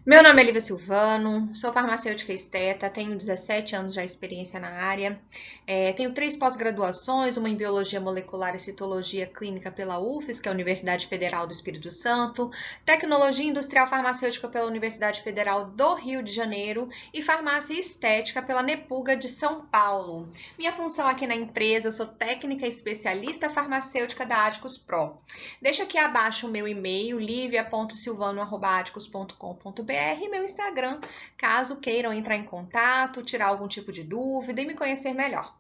Meu nome é Lívia Silvano, sou farmacêutica esteta, tenho 17 anos de experiência na área, tenho 3 pós-graduações, uma em Biologia Molecular e Citologia Clínica pela UFES, que é a Universidade Federal do Espírito Santo, Tecnologia Industrial Farmacêutica pela Universidade Federal do Rio de Janeiro e Farmácia Estética pela Nepuga de São Paulo. Minha função aqui na empresa, eu sou técnica especialista farmacêutica da Adicus Pro. Deixa aqui abaixo o meu e-mail, livia.silvano@adicus.com.br e meu Instagram, caso queiram entrar em contato, tirar algum tipo de dúvida e me conhecer melhor.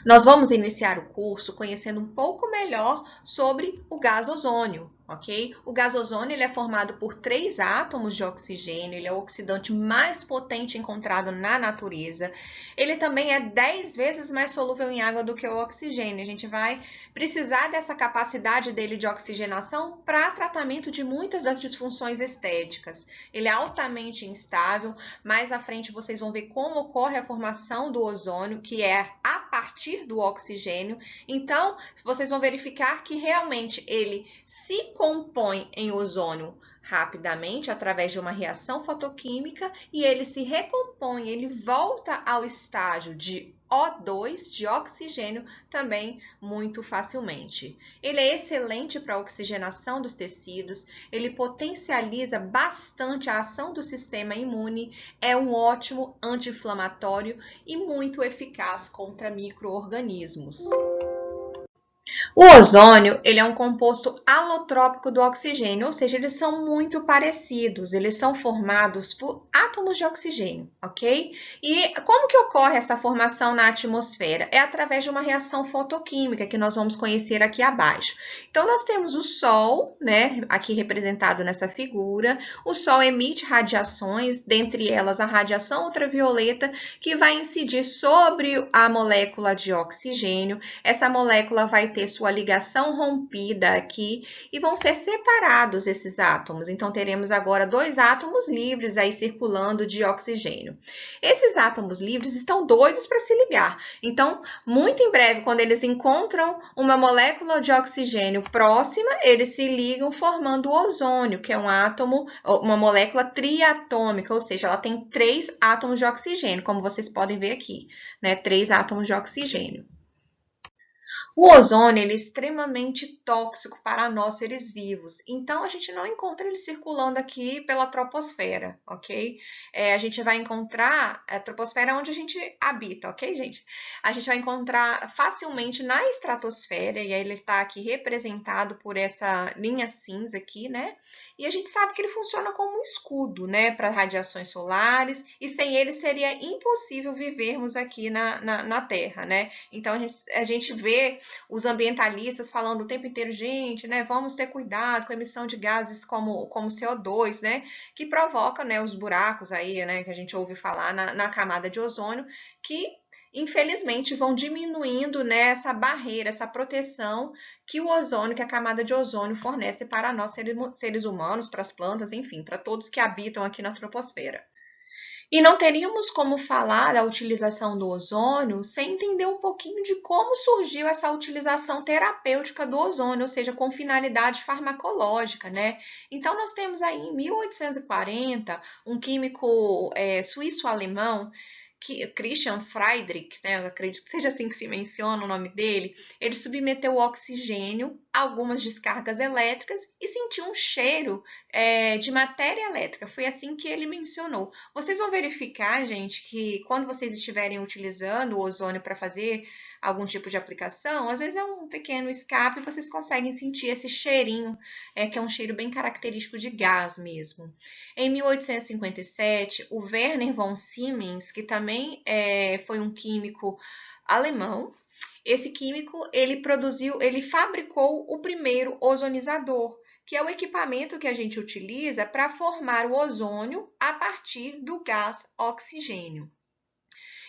Nós vamos iniciar o curso conhecendo um pouco melhor sobre o gás ozônio, ok? O gás ozônio ele é formado por 3 átomos de oxigênio, ele é o oxidante mais potente encontrado na natureza. Ele também é 10 vezes mais solúvel em água do que o oxigênio. A gente vai precisar dessa capacidade dele de oxigenação para tratamento de muitas das disfunções estéticas. Ele é altamente instável. Mais à frente vocês vão ver como ocorre a formação do ozônio, que é a partir do oxigênio. Então, vocês vão verificar que realmente ele se compõe em ozônio rapidamente através de uma reação fotoquímica e ele se recompõe, ele volta ao estágio de O2, de oxigênio, também muito facilmente. Ele é excelente para a oxigenação dos tecidos, ele potencializa bastante a ação do sistema imune, é um ótimo anti-inflamatório e muito eficaz contra micro-organismos. O ozônio, ele é um composto alotrópico do oxigênio, ou seja, eles são muito parecidos, eles são formados por átomos de oxigênio, ok? E como que ocorre essa formação na atmosfera? É através de uma reação fotoquímica, que nós vamos conhecer aqui abaixo. Então, nós temos o Sol, né, aqui representado nessa figura. O Sol emite radiações, dentre elas a radiação ultravioleta, que vai incidir sobre a molécula de oxigênio. Essa molécula vai ter sua ligação rompida aqui e vão ser separados esses átomos. Então, teremos agora 2 átomos livres aí circulando de oxigênio. Esses átomos livres estão doidos para se ligar. Então, muito em breve, quando eles encontram uma molécula de oxigênio próxima, eles se ligam formando o ozônio, que é um átomo, uma molécula triatômica, ou seja, ela tem 3 átomos de oxigênio, como vocês podem ver aqui, né? 3 átomos de oxigênio. O ozônio ele é extremamente tóxico para nós seres vivos, então a gente não encontra ele circulando aqui pela troposfera, ok? A gente vai encontrar a troposfera onde a gente habita, ok, gente? A gente vai encontrar facilmente na estratosfera, e aí ele está aqui representado por essa linha cinza aqui, né? E a gente sabe que ele funciona como um escudo, né, para radiações solares, e sem ele seria impossível vivermos aqui na Terra, né? Então a gente vê os ambientalistas falando o tempo inteiro, gente, né, vamos ter cuidado com a emissão de gases como CO2, né, que provoca, né, os buracos aí, né, que a gente ouve falar na camada de ozônio, que infelizmente vão diminuindo, né, essa barreira, essa proteção que o ozônio, que a camada de ozônio fornece para nós seres humanos, para as plantas, enfim, para todos que habitam aqui na troposfera. E não teríamos como falar da utilização do ozônio sem entender um pouquinho de como surgiu essa utilização terapêutica do ozônio, ou seja, com finalidade farmacológica, né? Então, nós temos aí em 1840 um químico suíço-alemão, Christian Friedrich, né, eu acredito que seja assim que se menciona o nome dele, ele submeteu o oxigênio a algumas descargas elétricas e sentiu um cheiro de matéria elétrica. Foi assim que ele mencionou. Vocês vão verificar, gente, que quando vocês estiverem utilizando o ozônio para fazer algum tipo de aplicação, às vezes é um pequeno escape e vocês conseguem sentir esse cheirinho, que é um cheiro bem característico de gás mesmo. Em 1857, o Werner von Siemens, que também foi um químico alemão, esse químico ele fabricou o primeiro ozonizador, que é o equipamento que a gente utiliza para formar o ozônio a partir do gás oxigênio.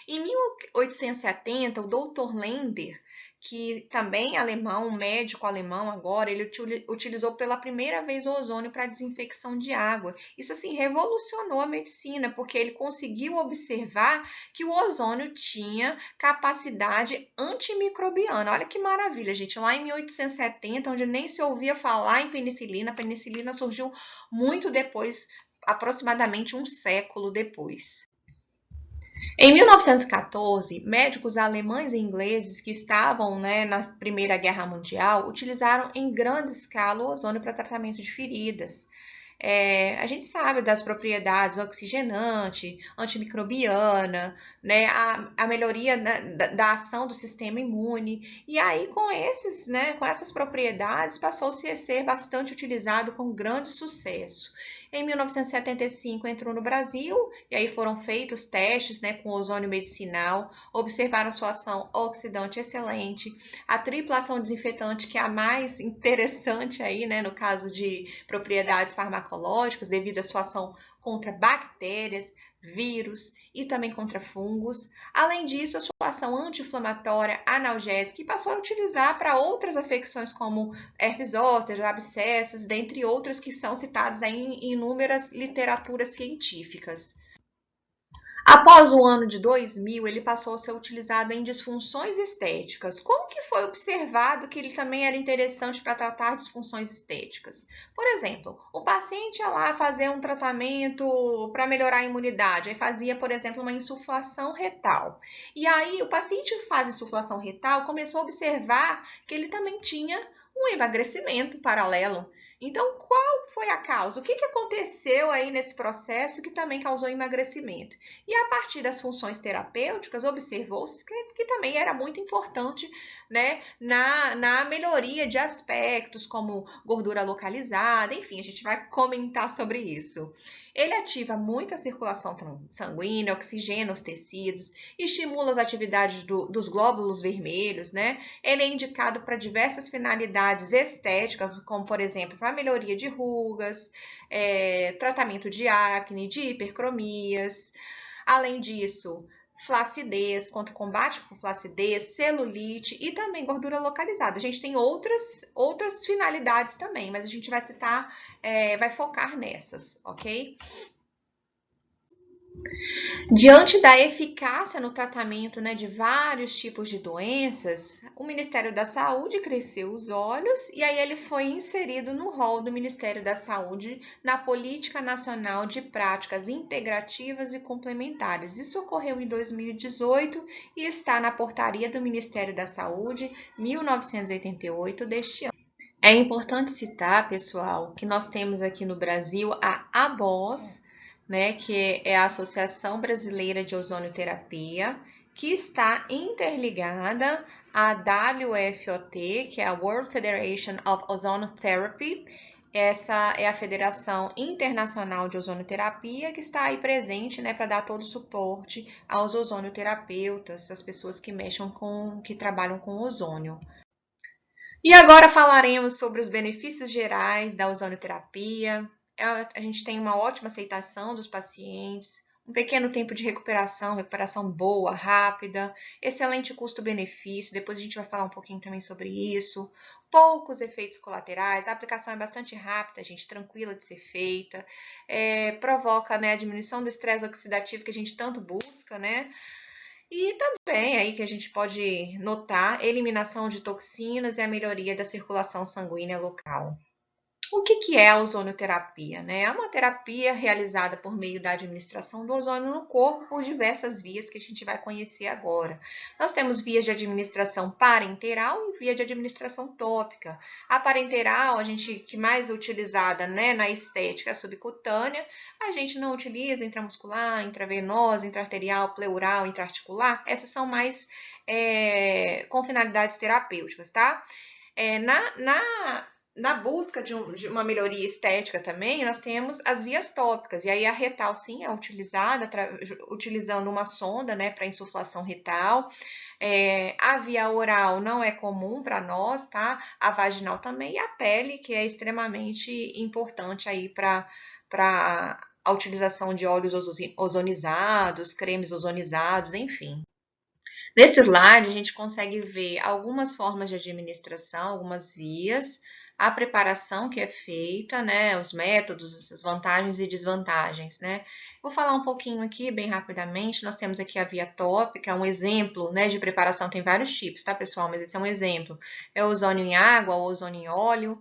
Em 1870, o Dr. Lender, que também alemão, um médico alemão agora, ele utilizou pela primeira vez o ozônio para desinfecção de água. Isso, assim, revolucionou a medicina, porque ele conseguiu observar que o ozônio tinha capacidade antimicrobiana. Olha que maravilha, gente. Lá em 1870, onde nem se ouvia falar em penicilina, a penicilina surgiu muito depois, aproximadamente um século depois. Em 1914, médicos alemães e ingleses que estavam, na Primeira Guerra Mundial utilizaram em grande escala o ozônio para tratamento de feridas. A gente sabe das propriedades oxigenante, antimicrobiana, né, a melhoria da ação do sistema imune. E aí, com essas propriedades, passou-se a ser bastante utilizado com grande sucesso. Em 1975 entrou no Brasil e aí foram feitos testes, com ozônio medicinal, observaram sua ação oxidante excelente, a tripla ação desinfetante, que é a mais interessante aí, no caso de propriedades farmacológicas, devido à sua ação contra bactérias, vírus e também contra fungos. Além disso, a sua ação anti-inflamatória, analgésica, e passou a utilizar para outras afecções como herpes zoster, abscessos, dentre outras que são citadas aí em inúmeras literaturas científicas. Após o ano de 2000, ele passou a ser utilizado em disfunções estéticas. Como que foi observado que ele também era interessante para tratar disfunções estéticas? Por exemplo, o paciente ia lá fazer um tratamento para melhorar a imunidade, aí fazia, por exemplo, uma insuflação retal. E aí o paciente que faz insuflação retal começou a observar que ele também tinha um emagrecimento paralelo. Então, qual foi a causa? O que aconteceu aí nesse processo que também causou emagrecimento? E a partir das funções terapêuticas, observou-se que também era muito importante, na melhoria de aspectos como gordura localizada, enfim, a gente vai comentar sobre isso. Ele ativa muito a circulação sanguínea, oxigena os tecidos, estimula as atividades dos glóbulos vermelhos, Ele é indicado para diversas finalidades estéticas, como, por exemplo, para melhoria de rugas, tratamento de acne, de hipercromias. Além disso, flacidez, contra o combate com flacidez, celulite e também gordura localizada. A gente tem outras finalidades também, mas a gente vai citar, vai focar nessas, ok? Diante da eficácia no tratamento, de vários tipos de doenças, o Ministério da Saúde cresceu os olhos e aí ele foi inserido no rol do Ministério da Saúde na Política Nacional de Práticas Integrativas e Complementares. Isso ocorreu em 2018 e está na portaria do Ministério da Saúde 1988 deste ano. É importante citar, pessoal, que nós temos aqui no Brasil a ABOS, que é a Associação Brasileira de Ozonioterapia, que está interligada à WFOT, que é a World Federation of Ozonotherapy. Essa é a Federação Internacional de Ozonioterapia, que está aí presente, para dar todo o suporte aos ozonioterapeutas, as pessoas que trabalham com ozônio. E agora falaremos sobre os benefícios gerais da ozonioterapia. A gente tem uma ótima aceitação dos pacientes, um pequeno tempo de recuperação boa, rápida, excelente custo-benefício, depois a gente vai falar um pouquinho também sobre isso, poucos efeitos colaterais, a aplicação é bastante rápida, gente, tranquila de ser feita, provoca, a diminuição do estresse oxidativo que a gente tanto busca, E também aí que a gente pode notar eliminação de toxinas e a melhoria da circulação sanguínea local. O que é a ozonioterapia? É uma terapia realizada por meio da administração do ozônio no corpo por diversas vias que a gente vai conhecer agora. Nós temos vias de administração parenteral e via de administração tópica. A parenteral, que mais é utilizada na estética, é subcutânea. A gente não utiliza intramuscular, intravenosa, intraarterial, pleural, intraarticular. Essas são mais com finalidades terapêuticas, tá? Na busca de uma melhoria estética também, nós temos as vias tópicas. E aí a retal, sim, é utilizada, utilizando uma sonda, para insuflação retal. A via oral não é comum para nós, tá? A vaginal também. E a pele, que é extremamente importante aí para a utilização de óleos ozonizados, cremes ozonizados, enfim. Nesse slide, a gente consegue ver algumas formas de administração, algumas vias, a preparação que é feita, né, os métodos, as vantagens e desvantagens, né. Vou falar um pouquinho aqui, bem rapidamente, nós temos aqui a via tópica, um exemplo, né, de preparação, tem vários tipos, tá, pessoal? Mas esse é um exemplo. É o ozônio em água, ou ozônio em óleo,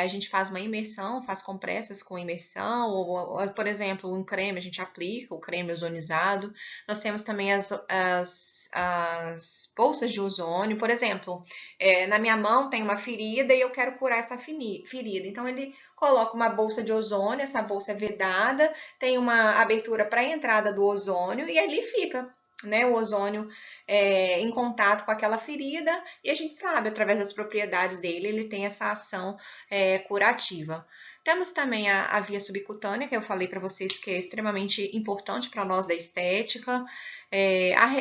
a gente faz uma imersão, faz compressas com imersão, ou, por exemplo, um creme, a gente aplica o creme ozonizado. Nós temos também as bolsas de ozônio, por exemplo, na minha mão tem uma ferida e eu quero curar essa ferida. Então, ele coloca uma bolsa de ozônio, essa bolsa é vedada, tem uma abertura para a entrada do ozônio e ali fica, né, o ozônio em contato com aquela ferida e a gente sabe, através das propriedades dele, ele tem essa ação curativa. Temos também a via subcutânea, que eu falei para vocês que é extremamente importante para nós da estética.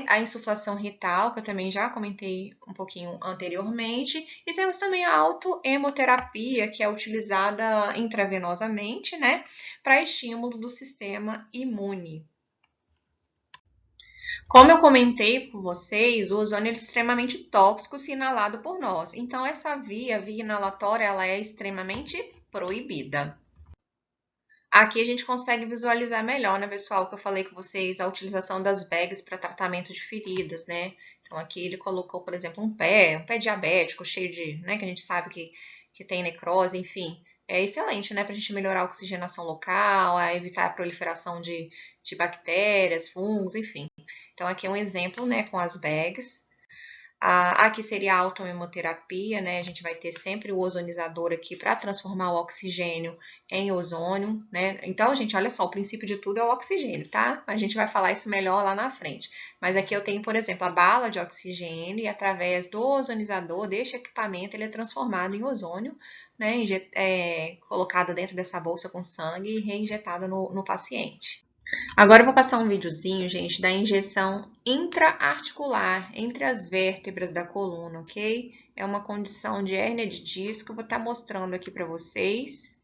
A insuflação retal, que eu também já comentei um pouquinho anteriormente. E temos também a autohemoterapia, que é utilizada intravenosamente, né, para estímulo do sistema imune. Como eu comentei com vocês, o ozônio é extremamente tóxico se inalado por nós. Então, essa via inalatória, ela é extremamente proibida. Aqui a gente consegue visualizar melhor, né, pessoal, que eu falei com vocês, a utilização das bags para tratamento de feridas, né? Então, aqui ele colocou, por exemplo, um pé diabético, cheio de, né, que a gente sabe que tem necrose, enfim. É excelente, né, para a gente melhorar a oxigenação local, a evitar a proliferação de bactérias, fungos, enfim. Então, aqui é um exemplo, né, com as bags. Aqui seria a autohemoterapia, né? A gente vai ter sempre o ozonizador aqui para transformar o oxigênio em ozônio, né? Então, gente, olha só, o princípio de tudo é o oxigênio, tá? A gente vai falar isso melhor lá na frente. Mas aqui eu tenho, por exemplo, a bala de oxigênio e através do ozonizador, deste equipamento, ele é transformado em ozônio, né? Colocado dentro dessa bolsa com sangue e reinjetado no paciente. Agora eu vou passar um videozinho, gente, da injeção intraarticular entre as vértebras da coluna, ok? É uma condição de hérnia de disco, eu vou estar mostrando aqui para vocês.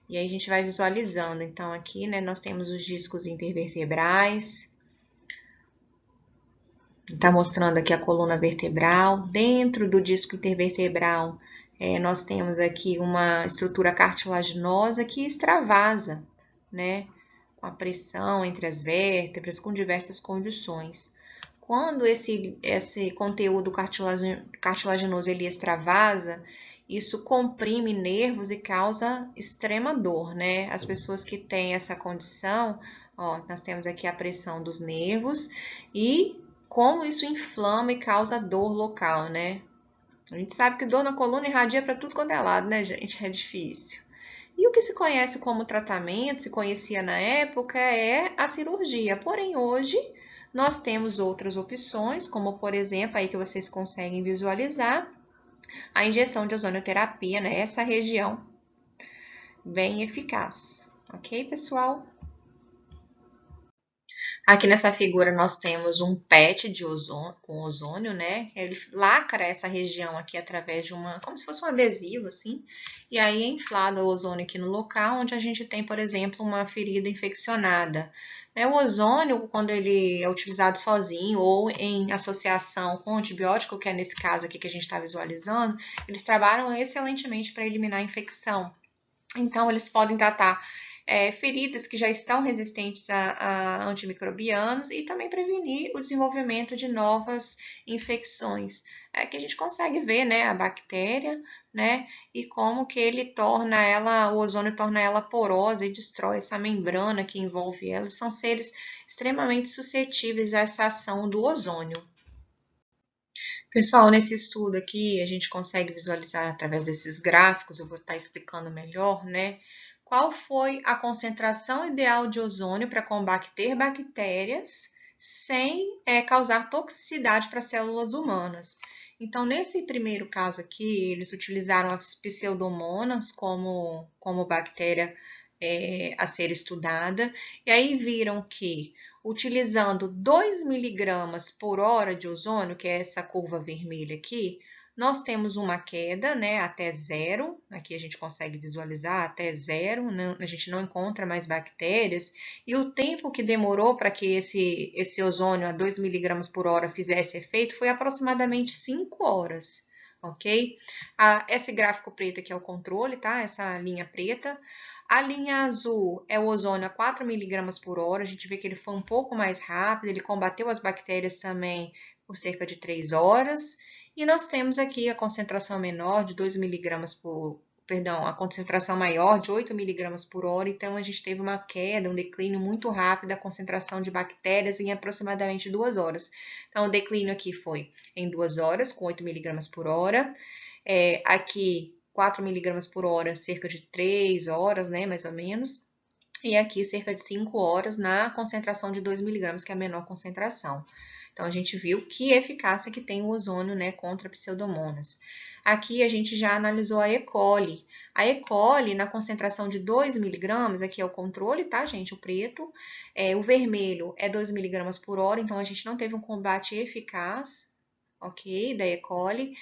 E aí a gente vai visualizando. Então, aqui, né, nós temos os discos intervertebrais. Está mostrando aqui a coluna vertebral. Dentro do disco intervertebral, nós temos aqui uma estrutura cartilaginosa que extravasa, né? Com a pressão entre as vértebras, com diversas condições. Quando esse conteúdo cartilaginoso ele extravasa, isso comprime nervos e causa extrema dor, né? As pessoas que têm essa condição, ó, nós temos aqui a pressão dos nervos e como isso inflama e causa dor local, né? A gente sabe que dor na coluna irradia para tudo quanto é lado, né, gente? É difícil. E o que se conhece como tratamento, se conhecia na época, é a cirurgia. Porém, hoje, nós temos outras opções, como, por exemplo, aí que vocês conseguem visualizar, a injeção de ozonioterapia, né? Essa região bem eficaz. Ok, pessoal? Aqui nessa figura nós temos um PET de ozônio, com ozônio, né? Ele lacra essa região aqui através de como se fosse um adesivo, assim. E aí é inflado o ozônio aqui no local onde a gente tem, por exemplo, uma ferida infeccionada. O ozônio, quando ele é utilizado sozinho ou em associação com antibiótico, que é nesse caso aqui que a gente está visualizando, eles trabalham excelentemente para eliminar a infecção. Então, eles podem tratar feridas que já estão resistentes a antimicrobianos e também prevenir o desenvolvimento de novas infecções. Que a gente consegue ver, né, a bactéria, né, e como que ele torna ela, o ozônio torna ela porosa e destrói essa membrana que envolve ela. São seres extremamente suscetíveis a essa ação do ozônio. Pessoal, nesse estudo aqui, a gente consegue visualizar através desses gráficos, eu vou estar explicando melhor, né? Qual foi a concentração ideal de ozônio para combater bactérias sem causar toxicidade para células humanas. Então, nesse primeiro caso aqui, eles utilizaram as pseudomonas como bactéria a ser estudada, e aí viram que utilizando 2 miligramas por hora de ozônio, que é essa curva vermelha aqui, nós temos uma queda, né, até zero, aqui a gente consegue visualizar até zero, a gente não encontra mais bactérias, e o tempo que demorou para que esse ozônio a 2 miligramas por hora fizesse efeito foi aproximadamente 5 horas, ok? Esse gráfico preto aqui é o controle, tá? Essa linha preta. A linha azul é o ozônio a 4 miligramas por hora, a gente vê que ele foi um pouco mais rápido, ele combateu as bactérias também por cerca de 3 horas, e nós temos aqui a concentração menor de 2 miligramas por, perdão, a concentração maior de 8 miligramas por hora, então a gente teve uma queda, um declínio muito rápido da concentração de bactérias em aproximadamente 2 horas. Então, o declínio aqui foi em 2 horas, com 8 miligramas por hora, aqui 4 miligramas por hora, cerca de 3 horas, né, mais ou menos, e aqui cerca de 5 horas na concentração de 2 miligramas, que é a menor concentração. Então, a gente viu que eficácia que tem o ozônio, né, contra pseudomonas. Aqui a gente já analisou a E. coli. A E. coli, na concentração de 2 miligramas, aqui é o controle, tá, gente? O preto. O vermelho é 2 miligramas por hora, então a gente não teve um combate eficaz, ok, da E. coli.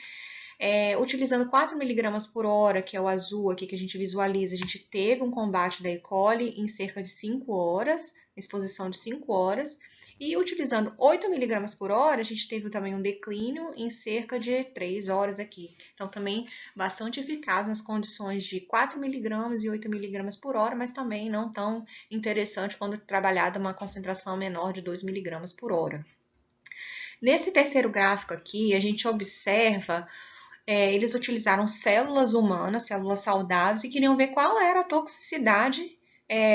Utilizando 4 miligramas por hora, que é o azul aqui que a gente visualiza, a gente teve um combate da E. coli em cerca de 5 horas, exposição de 5 horas. E utilizando 8 miligramas por hora, a gente teve também um declínio em cerca de 3 horas aqui. Então, também bastante eficaz nas condições de 4 miligramas e 8 miligramas por hora, mas também não tão interessante quando trabalhada uma concentração menor de 2 miligramas por hora. Nesse terceiro gráfico aqui, a gente observa eles utilizaram células humanas, células saudáveis, e queriam ver qual era a toxicidade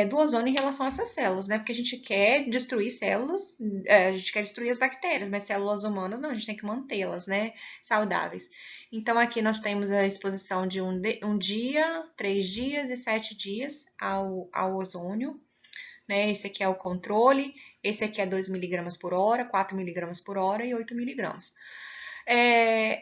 do ozônio em relação a essas células, né? Porque a gente quer destruir células, a gente quer destruir as bactérias, mas células humanas não, a gente tem que mantê-las, né? Saudáveis. Então, aqui nós temos a exposição de um dia, 3 dias e 7 dias ao ozônio, né? Esse aqui é o controle, esse aqui é 2 miligramas por hora, 4 miligramas por hora e 8 miligramas.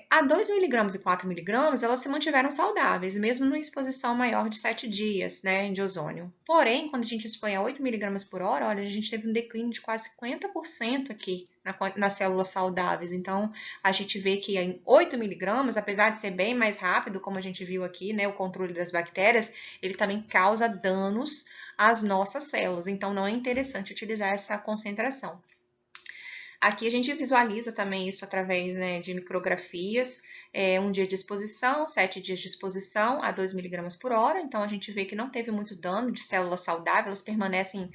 A 2 miligramas e 4 miligramas, elas se mantiveram saudáveis, mesmo numa exposição maior de 7 dias, né, de ozônio. Porém, quando a gente expõe a 8 miligramas por hora, olha, a gente teve um declínio de quase 50% aqui nas células saudáveis. Então, a gente vê que em 8 miligramas, apesar de ser bem mais rápido, como a gente viu aqui, né, o controle das bactérias, ele também causa danos às nossas células. Então, não é interessante utilizar essa concentração. Aqui a gente visualiza também isso através, né, de micrografias, um dia de exposição, 7 dias de exposição a 2 miligramas por hora, então a gente vê que não teve muito dano de células saudáveis, elas permanecem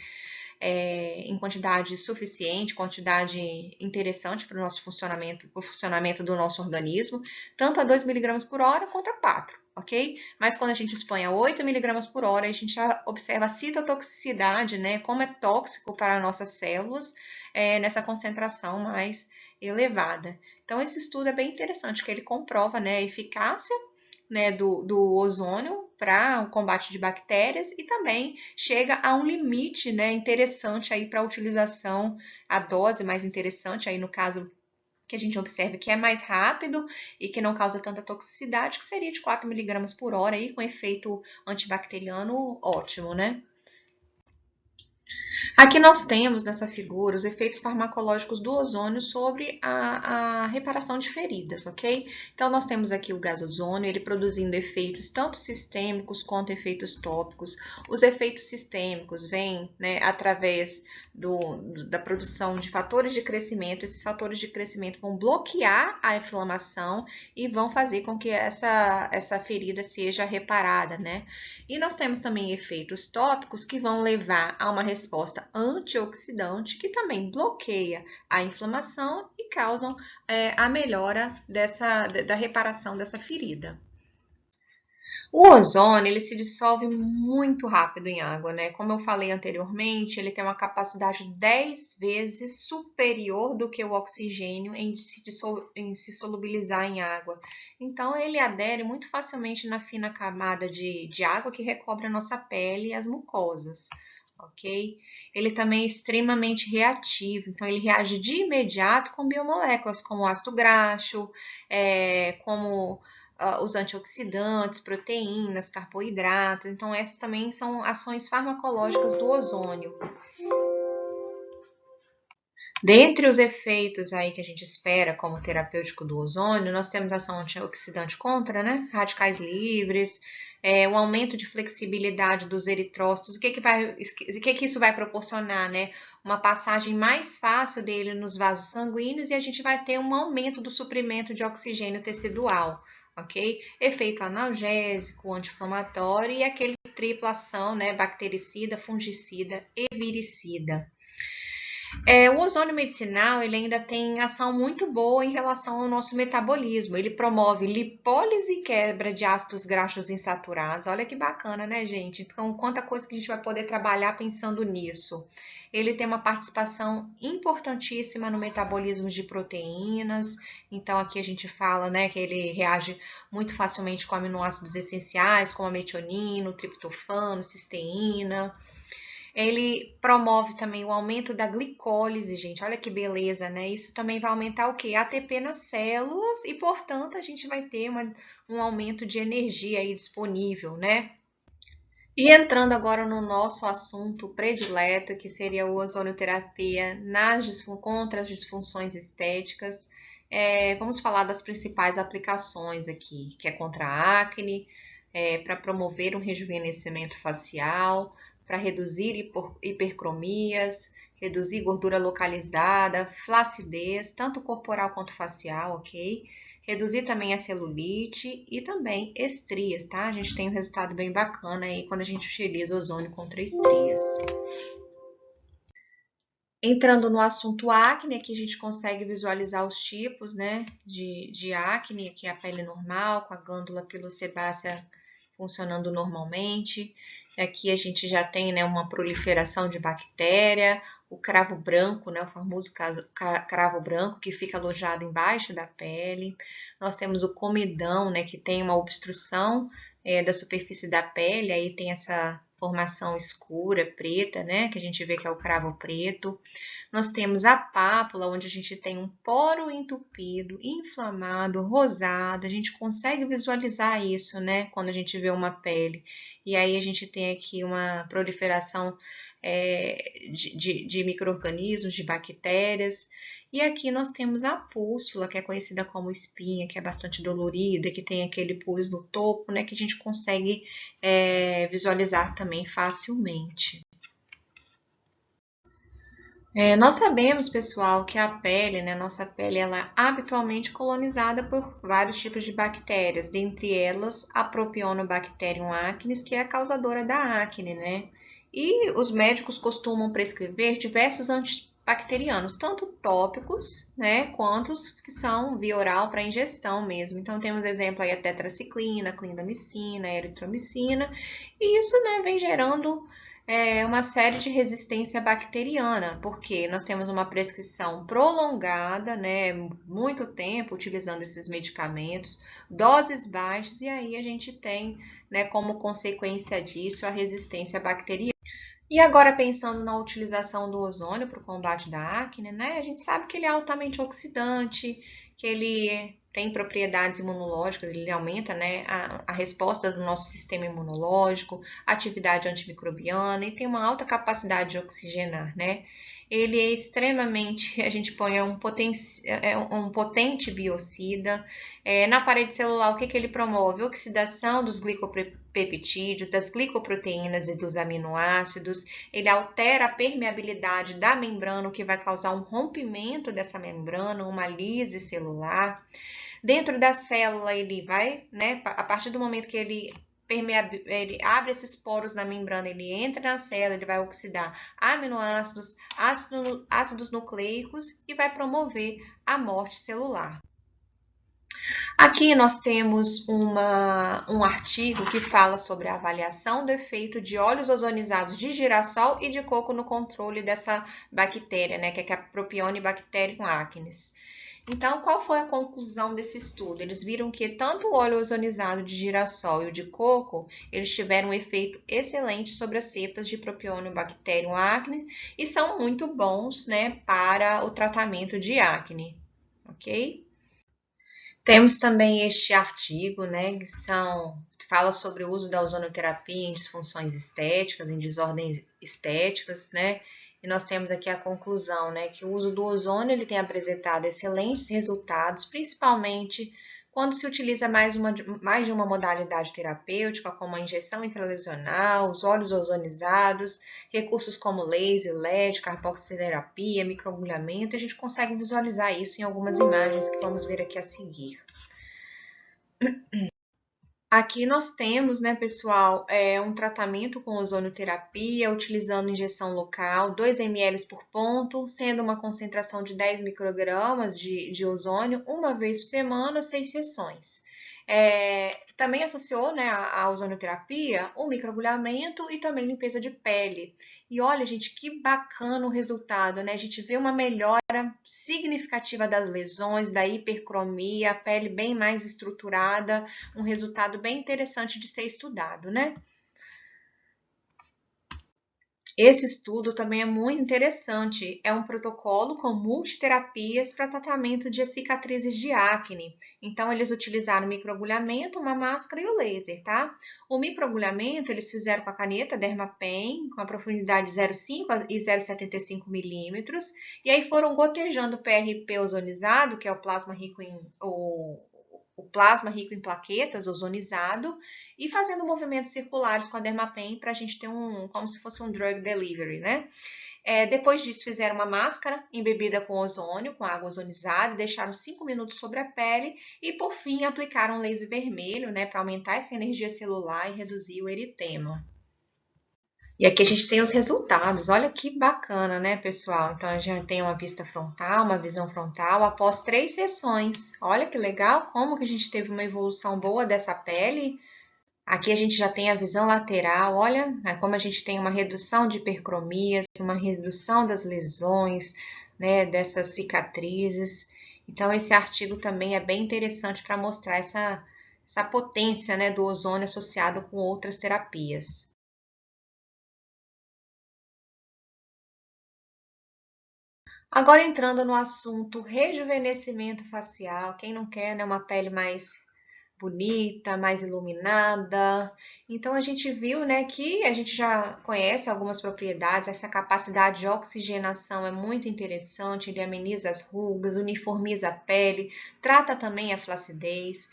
em quantidade suficiente, quantidade interessante para o nosso funcionamento, para o funcionamento do nosso organismo, tanto a 2 miligramas por hora quanto a 4, ok? Mas quando a gente expõe a 8 miligramas por hora, a gente já observa a citotoxicidade, né? Como é tóxico para nossas células nessa concentração mais elevada. Então, esse estudo é bem interessante, porque ele comprova, né, a eficácia, né, do ozônio para o combate de bactérias e também chega a um limite, né, interessante aí para a utilização, a dose mais interessante aí no caso que a gente observa que é mais rápido e que não causa tanta toxicidade, que seria de 4 miligramas por hora aí com efeito antibacteriano ótimo, né? Aqui nós temos nessa figura os efeitos farmacológicos do ozônio sobre a reparação de feridas, ok? Então, nós temos aqui o gás ozônio, ele produzindo efeitos tanto sistêmicos quanto efeitos tópicos. Os efeitos sistêmicos vêm, né, através da produção de fatores de crescimento. Esses fatores de crescimento vão bloquear a inflamação e vão fazer com que essa ferida seja reparada, né? E nós temos também efeitos tópicos que vão levar a uma resposta antioxidante que também bloqueia a inflamação e causam a melhora da reparação dessa ferida. O ozônio, ele se dissolve muito rápido em água, né? Como eu falei anteriormente, ele tem uma capacidade 10 vezes superior do que o oxigênio em se solubilizar em água. Então, ele adere muito facilmente na fina camada de água que recobre a nossa pele e as mucosas, ok? Ele também é extremamente reativo, então ele reage de imediato com biomoléculas, como o ácido graxo, como os antioxidantes, proteínas, carboidratos. Então, essas também são ações farmacológicas do ozônio. Dentre os efeitos aí que a gente espera como terapêutico do ozônio, nós temos ação antioxidante contra, né? Radicais livres, o aumento de flexibilidade dos eritrócitos. O que isso vai proporcionar, né? Uma passagem mais fácil dele nos vasos sanguíneos e a gente vai ter um aumento do suprimento de oxigênio tecidual, ok? Efeito analgésico, anti-inflamatório e aquele tripla ação, né? Bactericida, fungicida e viricida. O ozônio medicinal ele ainda tem ação muito boa em relação ao nosso metabolismo. Ele promove lipólise e quebra de ácidos graxos insaturados. Olha que bacana, né, gente? Então, quanta coisa que a gente vai poder trabalhar pensando nisso. Ele tem uma participação importantíssima no metabolismo de proteínas. Então, aqui a gente fala, né, que ele reage muito facilmente com aminoácidos essenciais, como a metionina, o triptofano, cisteína. Ele promove também o aumento da glicólise, gente. Olha que beleza, né? Isso também vai aumentar o quê? ATP nas células e, portanto, a gente vai ter um aumento de energia aí disponível, né? E entrando agora no nosso assunto predileto, que seria a ozonioterapia contra as disfunções estéticas, vamos falar das principais aplicações aqui, que é contra a acne, para promover um rejuvenescimento facial, para reduzir hipercromias, reduzir gordura localizada, flacidez, tanto corporal quanto facial, ok? Reduzir também a celulite e também estrias, tá? A gente tem um resultado bem bacana aí quando a gente utiliza ozônio contra estrias. Entrando no assunto acne, aqui a gente consegue visualizar os tipos, né, de acne, aqui a pele normal, com a glândula pilosebácea funcionando normalmente. Aqui a gente já tem, né, uma proliferação de bactéria, o cravo branco, né, o famoso cravo branco que fica alojado embaixo da pele. Nós temos o comedão, né, que tem uma obstrução da superfície da pele, aí tem essa formação escura, preta, né, que a gente vê que é o cravo preto. Nós temos a pápula, onde a gente tem um poro entupido, inflamado, rosado. A gente consegue visualizar isso, né, quando a gente vê uma pele. E aí a gente tem aqui uma proliferação de micro-organismos, de bactérias. E aqui nós temos a pústula, que é conhecida como espinha, que é bastante dolorida, que tem aquele pus no topo, né, que a gente consegue visualizar também facilmente. Nós sabemos, pessoal, que a pele, né, nossa pele, ela é habitualmente colonizada por vários tipos de bactérias, dentre elas a Propionibacterium acnes, que é a causadora da acne, né? E os médicos costumam prescrever diversos antibacterianos, tanto tópicos, né, quanto os que são via oral para ingestão mesmo. Então, temos exemplo aí a tetraciclina, clindamicina, eritromicina, e isso, né, vem gerando uma série de resistência bacteriana, porque nós temos uma prescrição prolongada, né, muito tempo utilizando esses medicamentos, doses baixas, e aí a gente tem, né, como consequência disso, a resistência bacteriana. E agora pensando na utilização do ozônio para o combate da acne, né? A gente sabe que ele é altamente oxidante, que ele tem propriedades imunológicas, ele aumenta, né, a resposta do nosso sistema imunológico, atividade antimicrobiana e tem uma alta capacidade de oxigenar, né? Ele é extremamente, a gente põe um potente biocida. Na parede celular, o que ele promove? Oxidação dos glicopeptídeos, das glicoproteínas e dos aminoácidos. Ele altera a permeabilidade da membrana, o que vai causar um rompimento dessa membrana, uma lise celular. Dentro da célula, ele vai, né, a partir do momento que ele abre esses poros na membrana, ele entra na célula, ele vai oxidar aminoácidos, ácidos nucleicos e vai promover a morte celular. Aqui nós temos um artigo que fala sobre a avaliação do efeito de óleos ozonizados de girassol e de coco no controle dessa bactéria, né, que é a Propionibacterium acnes. Então, qual foi a conclusão desse estudo? Eles viram que tanto o óleo ozonizado de girassol e o de coco, eles tiveram um efeito excelente sobre as cepas de Propionibacterium acnes e são muito bons, né, para o tratamento de acne, ok? Temos também este artigo, né, que fala sobre o uso da ozonoterapia em disfunções estéticas, em desordens estéticas, né? E nós temos aqui a conclusão, né, que o uso do ozônio ele tem apresentado excelentes resultados, principalmente quando se utiliza mais de uma modalidade terapêutica, como a injeção intralesional, os óleos ozonizados, recursos como laser, LED, carboxiterapia, microagulhamento, a gente consegue visualizar isso em algumas imagens que vamos ver aqui a seguir. Aqui nós temos, né, pessoal, um tratamento com ozonioterapia, utilizando injeção local, 2 ml por ponto, sendo uma concentração de 10 microgramas de ozônio, uma vez por semana, 6 sessões. Também associou, né, à ozonioterapia o microagulhamento e também limpeza de pele. E olha, gente, que bacana o resultado, né? A gente vê uma melhora significativa das lesões, da hipercromia, a pele bem mais estruturada, um resultado bem interessante de ser estudado, né? Esse estudo também é muito interessante. É um protocolo com multiterapias para tratamento de cicatrizes de acne. Então, eles utilizaram microagulhamento, uma máscara e o laser, tá? O microagulhamento eles fizeram com a caneta Dermapen, com a profundidade 0,5 e 0,75 milímetros, e aí foram gotejando o PRP ozonizado, que é o plasma rico em plaquetas ozonizado e fazendo movimentos circulares com a Dermapen para a gente ter como se fosse um drug delivery, né? Depois disso, fizeram uma máscara embebida com ozônio, com água ozonizada, deixaram 5 minutos sobre a pele e, por fim, aplicaram laser vermelho, né, para aumentar essa energia celular e reduzir o eritema. E aqui a gente tem os resultados. Olha que bacana, né, pessoal? Então, a gente tem uma vista frontal, uma visão frontal após 3 sessões. Olha que legal, como que a gente teve uma evolução boa dessa pele. Aqui a gente já tem a visão lateral, olha como a gente tem uma redução de hipercromias, uma redução das lesões, né, dessas cicatrizes. Então, esse artigo também é bem interessante para mostrar essa potência, né, do ozônio associado com outras terapias. Agora entrando no assunto rejuvenescimento facial, quem não quer, né, uma pele mais bonita, mais iluminada. Então a gente viu, né, que a gente já conhece algumas propriedades, essa capacidade de oxigenação é muito interessante, ele ameniza as rugas, uniformiza a pele, trata também a flacidez.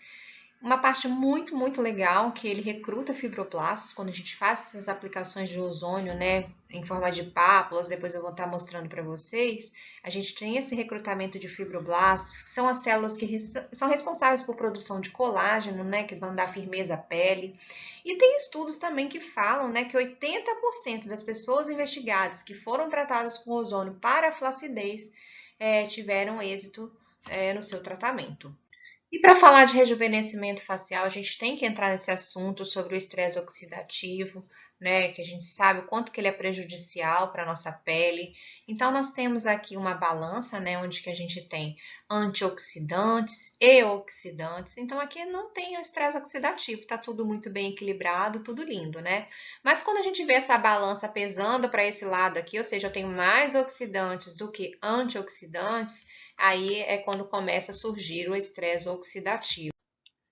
Uma parte muito, muito legal que ele recruta fibroblastos quando a gente faz essas aplicações de ozônio, né, em forma de pápulas, depois eu vou estar mostrando para vocês. A gente tem esse recrutamento de fibroblastos, que são as células que são responsáveis por produção de colágeno, né, que vão dar firmeza à pele. E tem estudos também que falam, né, que 80% das pessoas investigadas que foram tratadas com ozônio para a flacidez tiveram êxito no seu tratamento. E para falar de rejuvenescimento facial, a gente tem que entrar nesse assunto sobre o estresse oxidativo, né? Que a gente sabe o quanto que ele é prejudicial para a nossa pele. Então, nós temos aqui uma balança, né? Onde que a gente tem antioxidantes e oxidantes. Então, aqui não tem o estresse oxidativo, tá tudo muito bem equilibrado, tudo lindo, né? Mas quando a gente vê essa balança pesando para esse lado aqui, ou seja, eu tenho mais oxidantes do que antioxidantes, aí é quando começa a surgir o estresse oxidativo.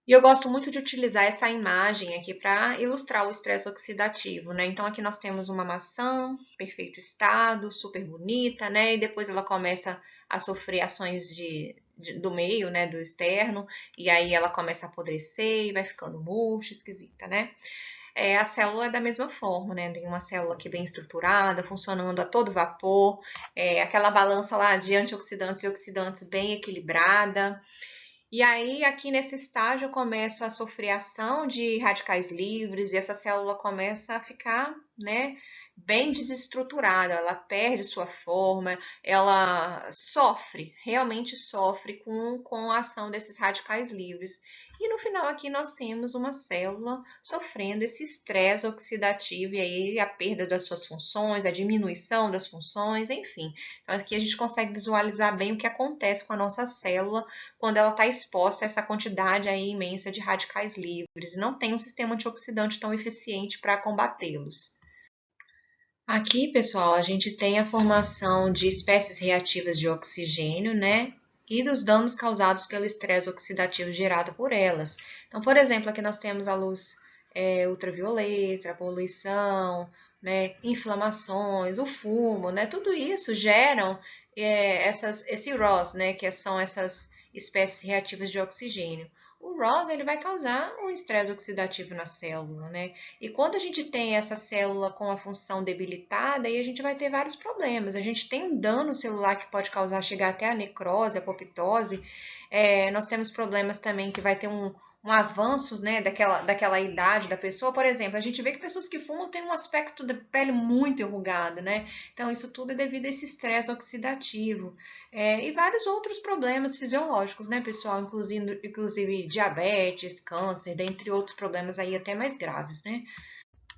E eu gosto muito de utilizar essa imagem aqui para ilustrar o estresse oxidativo, né? Então aqui nós temos uma maçã, perfeito estado, super bonita, né? E depois ela começa a sofrer ações do meio, né? Do externo, e aí ela começa a apodrecer e vai ficando murcha, esquisita, né? A célula é da mesma forma, né? Tem uma célula aqui bem estruturada, funcionando a todo vapor, aquela balança lá de antioxidantes e oxidantes bem equilibrada. E aí, aqui nesse estágio, eu começo a sofrer ação de radicais livres e essa célula começa a ficar, né, bem desestruturada, ela perde sua forma, ela sofre, realmente sofre com a ação desses radicais livres. E no final aqui nós temos uma célula sofrendo esse estresse oxidativo e aí a perda das suas funções, a diminuição das funções, enfim. Então aqui a gente consegue visualizar bem o que acontece com a nossa célula quando ela está exposta a essa quantidade aí imensa de radicais livres e não tem um sistema antioxidante tão eficiente para combatê-los. Aqui, pessoal, a gente tem a formação de espécies reativas de oxigênio, né? E dos danos causados pelo estresse oxidativo gerado por elas. Então, por exemplo, aqui nós temos a luz ultravioleta, a poluição, né, inflamações, o fumo, né, tudo isso geram esse ROS, né, que são essas espécies reativas de oxigênio. O ROS ele vai causar um estresse oxidativo na célula, né? E quando a gente tem essa célula com a função debilitada, aí a gente vai ter vários problemas. A gente tem um dano celular que pode causar, chegar até a necrose, a apoptose. Nós temos problemas também que vai ter um avanço, né, daquela idade da pessoa. Por exemplo, a gente vê que pessoas que fumam têm um aspecto da pele muito enrugada, né? Então, isso tudo é devido a esse estresse oxidativo. E vários outros problemas fisiológicos, né, pessoal? Inclusive diabetes, câncer, dentre outros problemas aí até mais graves, né?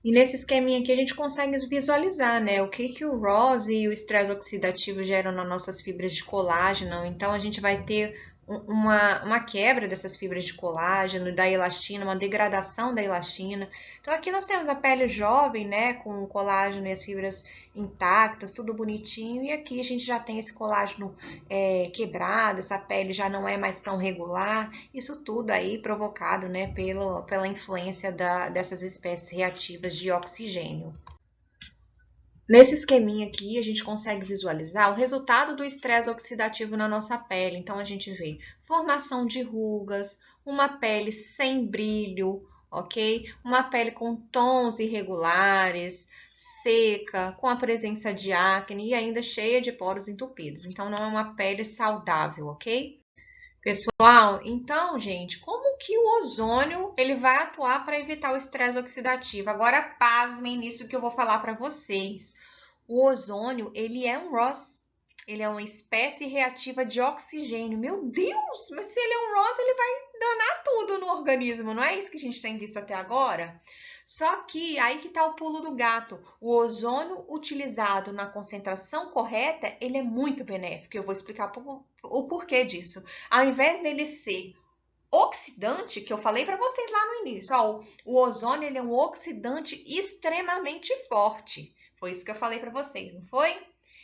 E nesse esqueminha aqui a gente consegue visualizar, né, o que o ROS e o estresse oxidativo geram nas nossas fibras de colágeno. Então a gente vai ter uma quebra dessas fibras de colágeno, da elastina, uma degradação da elastina. Então aqui nós temos a pele jovem, né, com o colágeno e as fibras intactas, tudo bonitinho. E aqui a gente já tem esse colágeno quebrado, essa pele já não é mais tão regular. Isso tudo aí provocado, né, pela influência dessas espécies reativas de oxigênio. Nesse esqueminha aqui, a gente consegue visualizar o resultado do estresse oxidativo na nossa pele. Então, a gente vê formação de rugas, uma pele sem brilho, ok? Uma pele com tons irregulares, seca, com a presença de acne e ainda cheia de poros entupidos. Então, não é uma pele saudável, ok? Pessoal, então, gente, como que o ozônio ele vai atuar para evitar o estresse oxidativo? Agora, pasmem nisso que eu vou falar para vocês. O ozônio, ele é um ROS, ele é uma espécie reativa de oxigênio. Meu Deus, mas se ele é um ROS, ele vai danar tudo no organismo, não é isso que a gente tem visto até agora? Só que aí que está o pulo do gato. O ozônio utilizado na concentração correta, ele é muito benéfico. Eu vou explicar o porquê disso. Ao invés dele ser oxidante, que eu falei para vocês lá no início, ó, o ozônio ele é um oxidante extremamente forte. Foi isso que eu falei para vocês, não foi?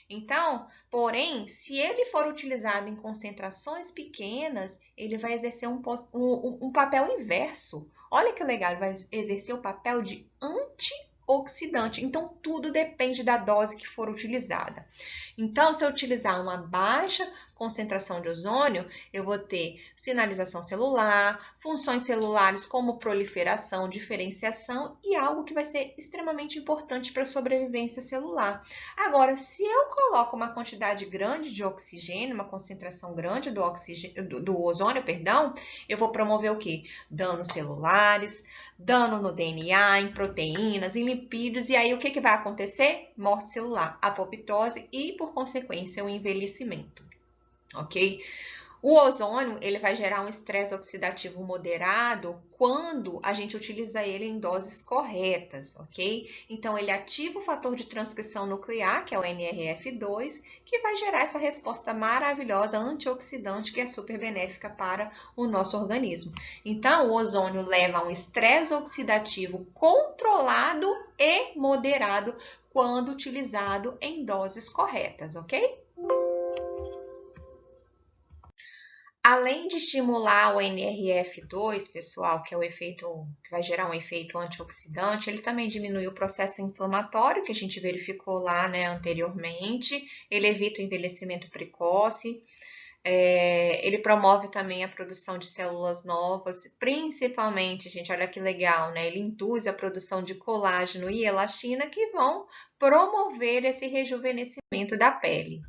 Então, porém, se ele for utilizado em concentrações pequenas, ele vai exercer um papel inverso. Olha que legal, ele vai exercer o papel de antioxidante. Então, tudo depende da dose que for utilizada. Então, se eu utilizar uma baixa concentração de ozônio, eu vou ter sinalização celular, funções celulares como proliferação, diferenciação e algo que vai ser extremamente importante para a sobrevivência celular. Agora, se eu coloco uma quantidade grande de oxigênio, uma concentração grande do ozônio, perdão, eu vou promover o quê? Danos celulares, dano no DNA, em proteínas, em lipídios, e aí o que vai acontecer? Morte celular, apoptose e, por consequência, o envelhecimento, ok? O ozônio ele vai gerar um estresse oxidativo moderado quando a gente utiliza ele em doses corretas, ok? Então, ele ativa o fator de transcrição nuclear, que é o NRF2, que vai gerar essa resposta maravilhosa antioxidante que é super benéfica para o nosso organismo. Então, o ozônio leva a um estresse oxidativo controlado e moderado quando utilizado em doses corretas, ok? Além de estimular o NRF2, pessoal, que é o efeito que vai gerar um efeito antioxidante, ele também diminui o processo inflamatório que a gente verificou lá, né, anteriormente. Ele evita o envelhecimento precoce. Ele promove também a produção de células novas, principalmente, gente, olha que legal, né? Ele induz a produção de colágeno e elastina que vão promover esse rejuvenescimento da pele.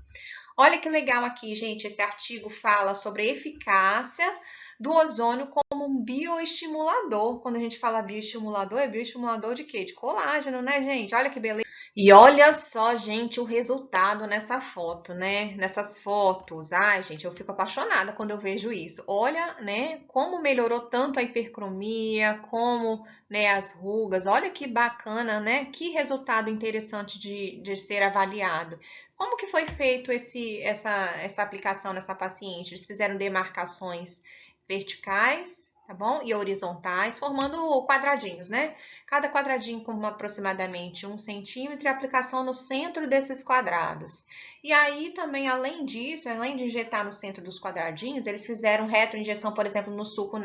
Olha que legal aqui, gente, esse artigo fala sobre a eficácia do ozônio como um bioestimulador. Quando a gente fala bioestimulador, é bioestimulador de quê? De colágeno, né, gente? Olha que beleza. E olha só, gente, o resultado nessa foto, né? Nessas fotos. Ai, gente, eu fico apaixonada quando eu vejo isso. Olha, né, como melhorou tanto a hipercromia, como, né, as rugas. Olha que bacana, né? Que resultado interessante de ser avaliado. Como que foi feito essa aplicação nessa paciente? Eles fizeram demarcações verticais, tá bom? E horizontais, formando quadradinhos, né? Cada quadradinho com aproximadamente 1 centímetro e aplicação no centro desses quadrados. E aí também, além disso, além de injetar no centro dos quadradinhos, eles fizeram retroinjeção, por exemplo, no suco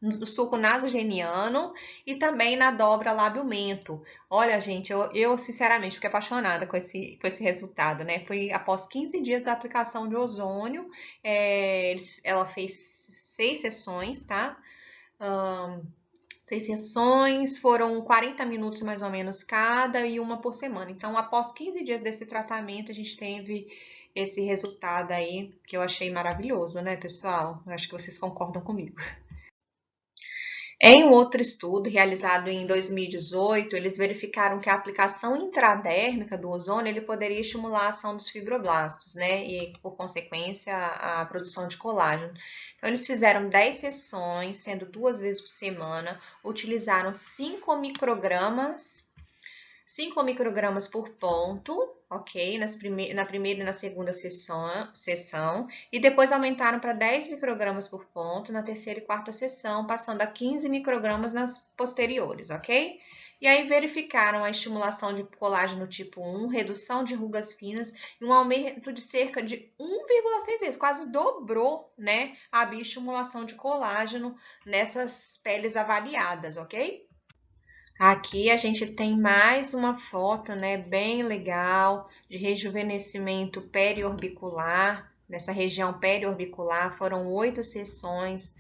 no sulco nasogeniano e também na dobra lábio-mento. Olha, gente, eu sinceramente fiquei apaixonada com esse resultado, né? Foi após 15 dias da aplicação de ozônio, ela fez 6 sessões, tá? 6 sessões, foram 40 minutos mais ou menos cada e uma por semana. Então, após 15 dias desse tratamento, a gente teve esse resultado aí que eu achei maravilhoso, né, pessoal? Eu acho que vocês concordam comigo. Em um outro estudo realizado em 2018, eles verificaram que a aplicação intradérmica do ozônio ele poderia estimular a ação dos fibroblastos, né? E, por consequência, a produção de colágeno. Então, eles fizeram 10 sessões, sendo 2 vezes por semana, utilizaram 5 microgramas por ponto, ok? Na primeira e na segunda sessão, e depois aumentaram para 10 microgramas por ponto na terceira e quarta sessão, passando a 15 microgramas nas posteriores, ok? E aí verificaram a estimulação de colágeno tipo 1, redução de rugas finas e um aumento de cerca de 1,6 vezes, quase dobrou, né, a bioestimulação de colágeno nessas peles avaliadas, ok? Aqui a gente tem mais uma foto, né, bem legal de rejuvenescimento periorbicular. Nessa região periorbicular foram 8 sessões,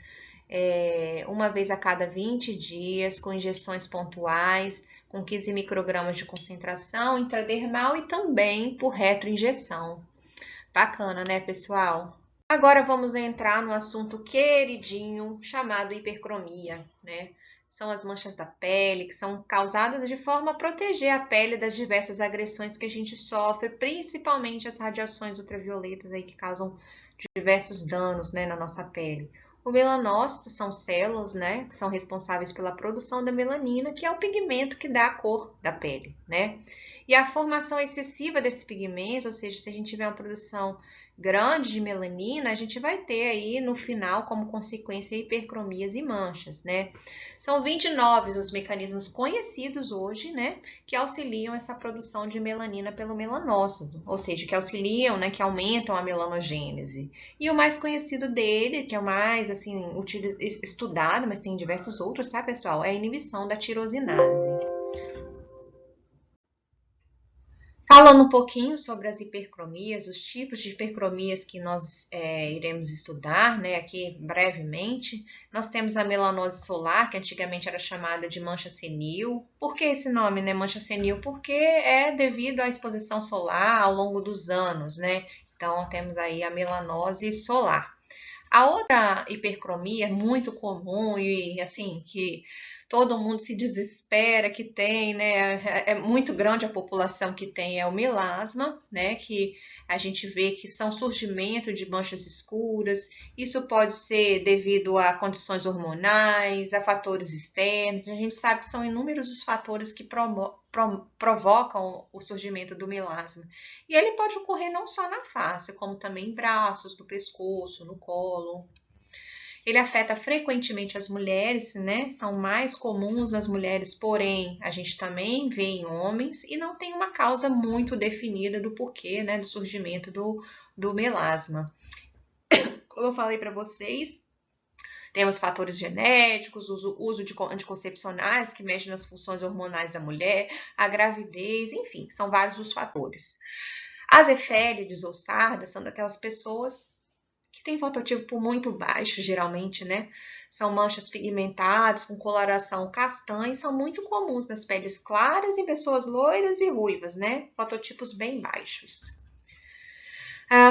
uma vez a cada 20 dias, com injeções pontuais, com 15 microgramas de concentração intradermal e também por retroinjeção. Bacana, né, pessoal? Agora vamos entrar no assunto queridinho chamado hipercromia, né? São as manchas da pele que são causadas de forma a proteger a pele das diversas agressões que a gente sofre, principalmente as radiações ultravioletas aí que causam diversos danos, né, na nossa pele. O melanócito são células, né, que são responsáveis pela produção da melanina, que é o pigmento que dá a cor da pele, né? E a formação excessiva desse pigmento, ou seja, se a gente tiver uma produção grande de melanina, a gente vai ter aí no final como consequência hipercromias e manchas, né? São 29 os mecanismos conhecidos hoje, né, que auxiliam essa produção de melanina pelo melanócito, ou seja, que auxiliam, né, que aumentam a melanogênese. E o mais conhecido dele, que é o mais assim estudado, mas tem diversos outros, tá, pessoal? É a inibição da tirosinase. Falando um pouquinho sobre as hipercromias, os tipos de hipercromias que nós iremos estudar, né, aqui brevemente, nós temos a melanose solar, que antigamente era chamada de mancha senil. Por que esse nome, né, mancha senil? Porque é devido à exposição solar ao longo dos anos, né? Então, temos aí a melanose solar. A outra hipercromia muito comum e assim que todo mundo se desespera que tem, né? É muito grande a população que tem é o melasma, né? Que a gente vê que são surgimento de manchas escuras. Isso pode ser devido a condições hormonais, a fatores externos. A gente sabe que são inúmeros os fatores que provocam o surgimento do melasma. E ele pode ocorrer não só na face, como também em braços, no pescoço, no colo. Ele afeta frequentemente as mulheres, né? São mais comuns nas mulheres, porém, a gente também vê em homens e não tem uma causa muito definida do porquê, né, do surgimento do melasma. Como eu falei para vocês, temos fatores genéticos, uso de anticoncepcionais que mexem nas funções hormonais da mulher, a gravidez, enfim, são vários os fatores. As efélides ou sardas são daquelas pessoas que têm fototipo muito baixo, geralmente, né? São manchas pigmentadas com coloração castanha e são muito comuns nas peles claras em pessoas loiras e ruivas, né? Fototipos bem baixos.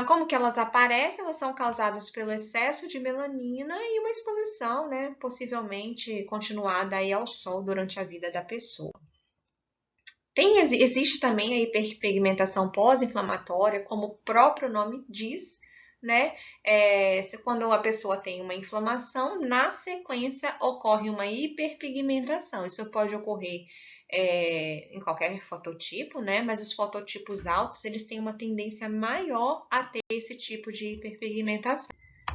Como que elas aparecem? Elas são causadas pelo excesso de melanina e uma exposição, né, possivelmente continuada aí ao sol durante a vida da pessoa. Existe também a hiperpigmentação pós-inflamatória, como o próprio nome diz, né? Quando a pessoa tem uma inflamação, na sequência ocorre uma hiperpigmentação. Isso pode ocorrer em qualquer fototipo, né? Mas os fototipos altos, eles têm uma tendência maior a ter esse tipo de hiperpigmentação.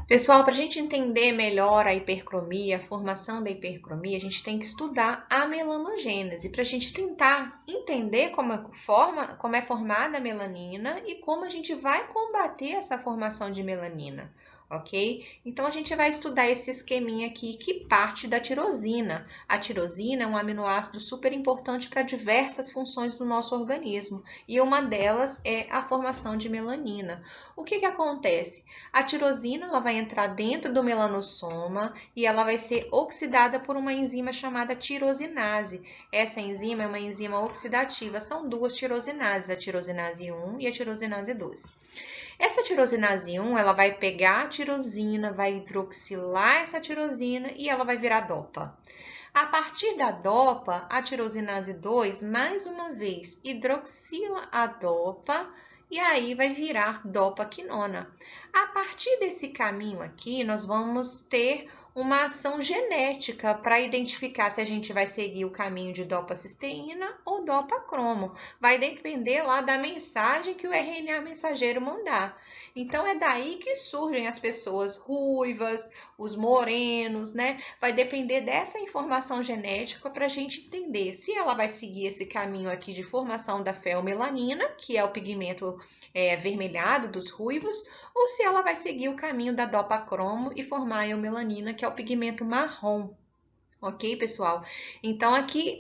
Pessoal, para a gente entender melhor a hipercromia, a formação da hipercromia, a gente tem que estudar a melanogênese, para a gente tentar entender como é formada a melanina e como a gente vai combater essa formação de melanina. ok? Então, a gente vai estudar esse esqueminha aqui que parte da tirosina. A tirosina é um aminoácido super importante para diversas funções do nosso organismo e uma delas é a formação de melanina. O que que acontece? A tirosina ela vai entrar dentro do melanossoma e ela vai ser oxidada por uma enzima chamada tirosinase. Essa enzima é uma enzima oxidativa, são duas tirosinases, a tirosinase 1 e a tirosinase 2. Essa tirosinase 1, ela vai pegar a tirosina, vai hidroxilar essa tirosina e ela vai virar dopa. A partir da dopa, a tirosinase 2, mais uma vez, hidroxila a dopa e aí vai virar dopaquinona. A partir desse caminho aqui, nós vamos ter uma ação genética para identificar se a gente vai seguir o caminho de dopa-cisteína ou dopa-cromo. Vai depender lá da mensagem que o RNA mensageiro mandar. Então, é daí que surgem as pessoas ruivas, os morenos, né? Vai depender dessa informação genética para a gente entender se ela vai seguir esse caminho aqui de formação da feomelanina, que é o pigmento avermelhado dos ruivos, ou se ela vai seguir o caminho da dopacromo e formar a eumelanina, que é o pigmento marrom. Ok, pessoal? Então, aqui,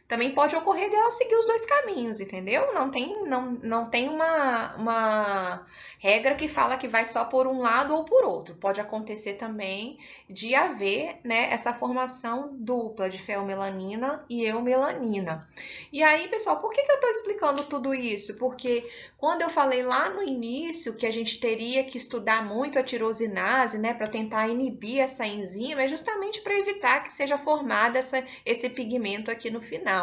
também pode ocorrer dela seguir os dois caminhos, entendeu? Não tem uma regra que fala que vai só por um lado ou por outro. Pode acontecer também de haver, né, essa formação dupla de feomelanina e eumelanina. E aí, pessoal, por que eu estou explicando tudo isso? Porque quando eu falei lá no início que a gente teria que estudar muito a tirosinase, né, para tentar inibir essa enzima, é justamente para evitar que seja formado esse pigmento aqui no final.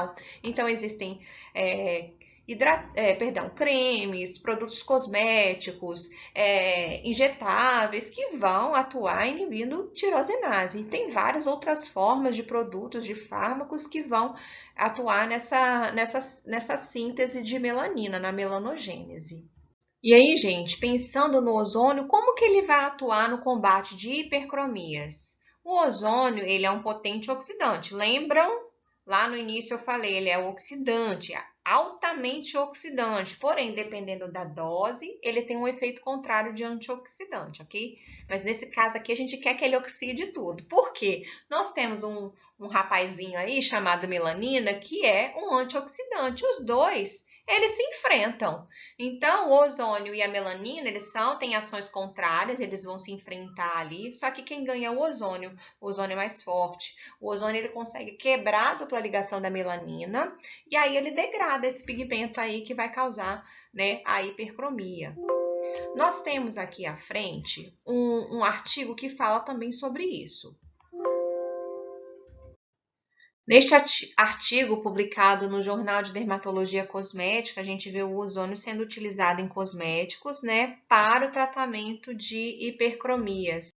Então, existem cremes, produtos cosméticos, injetáveis que vão atuar inibindo tirosinase. E tem várias outras formas de produtos, de fármacos que vão atuar nessa síntese de melanina, na melanogênese. E aí, gente, pensando no ozônio, como que ele vai atuar no combate de hipercromias? O ozônio, ele é um potente oxidante. Lembram? Lá no início eu falei, ele é oxidante, altamente oxidante. Porém, dependendo da dose, ele tem um efeito contrário de antioxidante, ok? Mas nesse caso aqui, a gente quer que ele oxide tudo. Por quê? Nós temos um rapazinho aí chamado melanina, que é um antioxidante. Os dois, eles se enfrentam. Então, o ozônio e a melanina, têm ações contrárias, eles vão se enfrentar ali, só que quem ganha é o ozônio é mais forte. O ozônio, ele consegue quebrar a dupla ligação da melanina, e aí ele degrada esse pigmento aí que vai causar, né, a hipercromia. Nós temos aqui à frente um artigo que fala também sobre isso. Neste artigo publicado no Jornal de Dermatologia Cosmética, a gente vê o ozônio sendo utilizado em cosméticos, né, para o tratamento de hipercromias.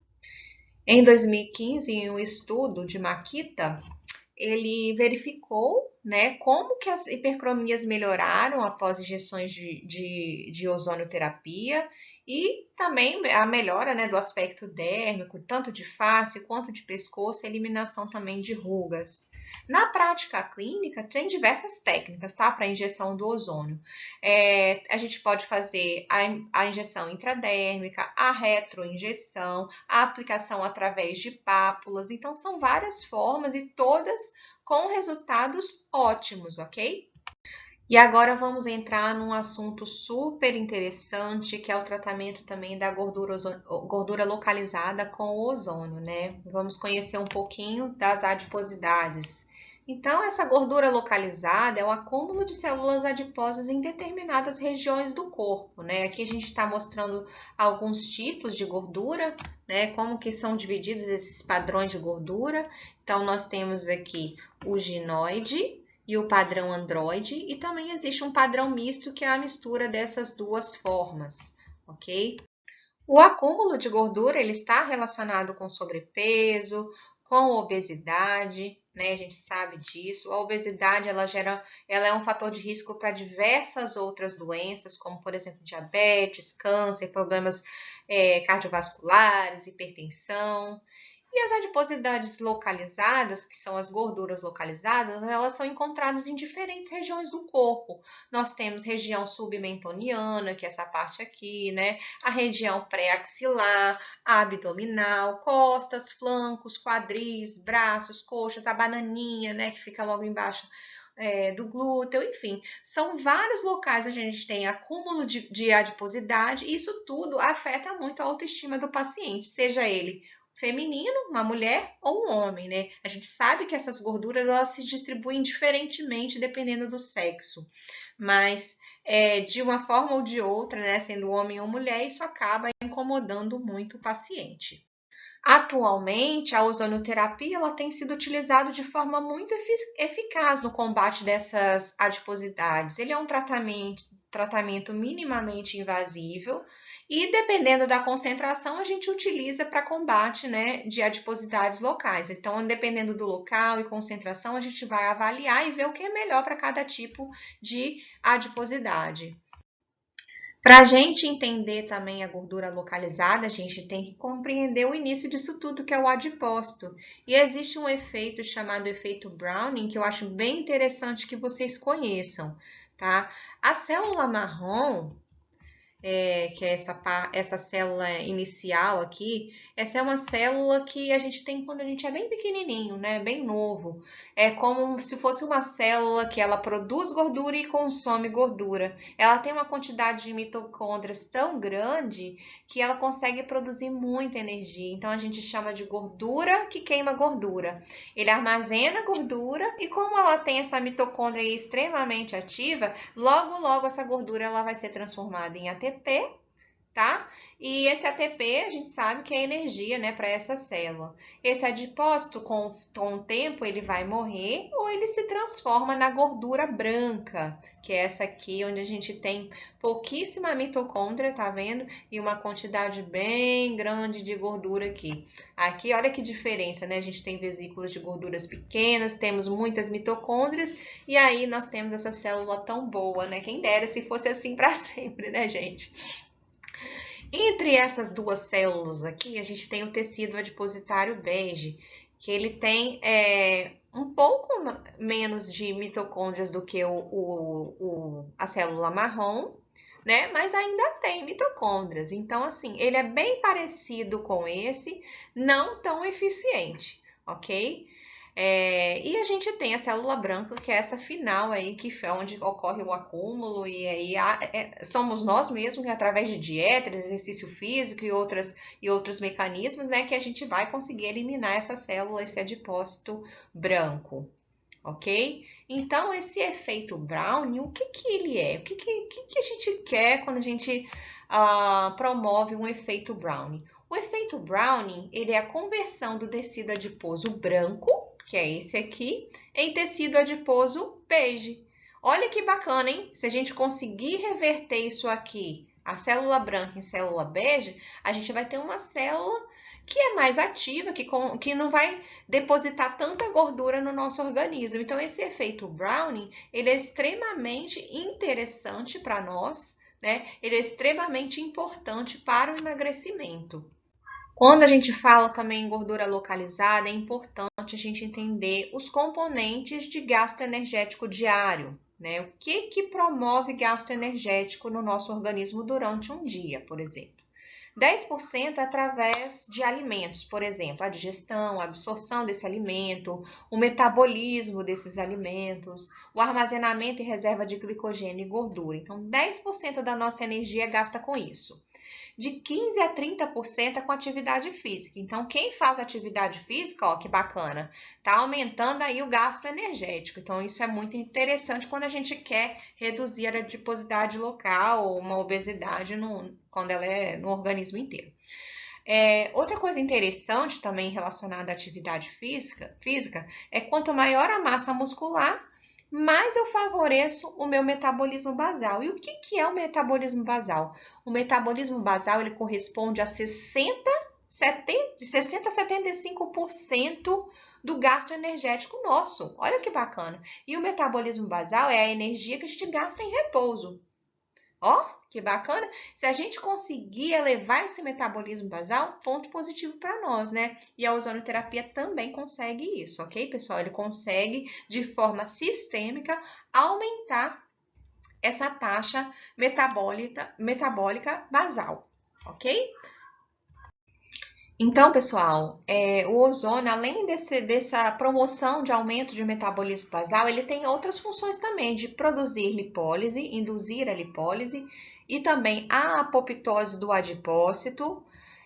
Em 2015, em um estudo de Makita, ele verificou, né, como que as hipercromias melhoraram após injeções de ozonioterapia e também a melhora, né, do aspecto dérmico, tanto de face quanto de pescoço, e eliminação também de rugas. Na prática clínica, tem diversas técnicas, tá, para injeção do ozônio. A gente pode fazer a injeção intradérmica, a retroinjeção, a aplicação através de pápulas. Então, são várias formas e todas com resultados ótimos, ok? E agora vamos entrar num assunto super interessante, que é o tratamento também da gordura localizada com o ozônio, né? Vamos conhecer um pouquinho das adiposidades. Então, essa gordura localizada é o acúmulo de células adiposas em determinadas regiões do corpo, né? Aqui a gente está mostrando alguns tipos de gordura, né? Como que são divididos esses padrões de gordura. Então, nós temos aqui o ginoide e o padrão androide, e também existe um padrão misto, que é a mistura dessas duas formas, ok? O acúmulo de gordura, ele está relacionado com sobrepeso, com obesidade, né? A gente sabe disso. A obesidade, ela é um fator de risco para diversas outras doenças, como, por exemplo, diabetes, câncer, problemas cardiovasculares, hipertensão. E as adiposidades localizadas, que são as gorduras localizadas, elas são encontradas em diferentes regiões do corpo. Nós temos região submentoniana, que é essa parte aqui, né? A região pré-axilar, abdominal, costas, flancos, quadris, braços, coxas, a bananinha, né? Que fica logo embaixo do glúteo, enfim, são vários locais onde a gente tem acúmulo de adiposidade e isso tudo afeta muito a autoestima do paciente, seja ele feminino, uma mulher ou um homem, né? A gente sabe que essas gorduras elas se distribuem diferentemente dependendo do sexo, mas de uma forma ou de outra, né, sendo homem ou mulher, isso acaba incomodando muito o paciente. Atualmente, a ozonoterapia ela tem sido utilizada de forma muito eficaz no combate dessas adiposidades. Ele é um tratamento minimamente invasivo e, dependendo da concentração, a gente utiliza para combate, né, de adiposidades locais. Então, dependendo do local e concentração, a gente vai avaliar e ver o que é melhor para cada tipo de adiposidade. Para a gente entender também a gordura localizada, a gente tem que compreender o início disso tudo, que é o adipócito. E existe um efeito chamado efeito Browning, que eu acho bem interessante que vocês conheçam, tá? A célula marrom, que é essa célula inicial aqui, essa é uma célula que a gente tem quando a gente é bem pequenininho, né? Bem novo. É como se fosse uma célula que ela produz gordura e consome gordura. Ela tem uma quantidade de mitocôndrias tão grande que ela consegue produzir muita energia. Então a gente chama de gordura que queima gordura. Ele armazena gordura e como ela tem essa mitocôndria extremamente ativa, logo essa gordura ela vai ser transformada em ATP, tá? E esse ATP a gente sabe que é energia, né, para essa célula. Esse adipócito, com o tempo, ele vai morrer ou ele se transforma na gordura branca, que é essa aqui, onde a gente tem pouquíssima mitocôndria, tá vendo? E uma quantidade bem grande de gordura aqui. Aqui, olha que diferença, né? A gente tem vesículas de gorduras pequenas, temos muitas mitocôndrias, e aí nós temos essa célula tão boa, né? Quem dera se fosse assim para sempre, né, gente? Entre essas duas células aqui, a gente tem o tecido adipositário bege, que ele tem um pouco menos de mitocôndrias do que a célula marrom, né? Mas ainda tem mitocôndrias. Então, assim, ele é bem parecido com esse, não tão eficiente, ok? E a gente tem a célula branca, que é essa final aí, que é onde ocorre o acúmulo, e aí somos nós mesmos, que através de dieta, exercício físico e outros mecanismos, né, que a gente vai conseguir eliminar essa célula, esse adipócito branco, ok? Então, esse efeito Browning, o que que ele é? O que a gente quer quando a gente promove um efeito Browning? O efeito Browning, ele é a conversão do tecido adiposo branco, que é esse aqui, em tecido adiposo bege. Olha que bacana, hein? Se a gente conseguir reverter isso aqui, a célula branca em célula bege, a gente vai ter uma célula que é mais ativa, que não vai depositar tanta gordura no nosso organismo. Então, esse efeito Browning, ele é extremamente interessante para nós, né? Ele é extremamente importante para o emagrecimento. Quando a gente fala também em gordura localizada, é importante a gente entender os componentes de gasto energético diário, né? O que promove gasto energético no nosso organismo durante um dia, por exemplo. 10% através de alimentos, por exemplo, a digestão, a absorção desse alimento, o metabolismo desses alimentos, o armazenamento e reserva de glicogênio e gordura. Então, 10% da nossa energia gasta com isso. De 15 a 30% é com atividade física. Então, quem faz atividade física, ó, que bacana, tá aumentando aí o gasto energético. Então, isso é muito interessante quando a gente quer reduzir a adiposidade local ou uma obesidade quando ela é no organismo inteiro. Outra coisa interessante também relacionada à atividade física é quanto maior a massa muscular, mais eu favoreço o meu metabolismo basal. E o que é o metabolismo basal? O metabolismo basal ele corresponde a 60 a 75% do gasto energético nosso. Olha que bacana. E o metabolismo basal é a energia que a gente gasta em repouso. Ó, que bacana. Se a gente conseguir elevar esse metabolismo basal, ponto positivo para nós, né? E a ozonoterapia também consegue isso, ok, pessoal? Ele consegue, de forma sistêmica, aumentar essa taxa metabólica basal, ok? Então, pessoal, o ozônio, além dessa promoção de aumento de metabolismo basal, ele tem outras funções também, de produzir lipólise, induzir a lipólise e também a apoptose do adipócito.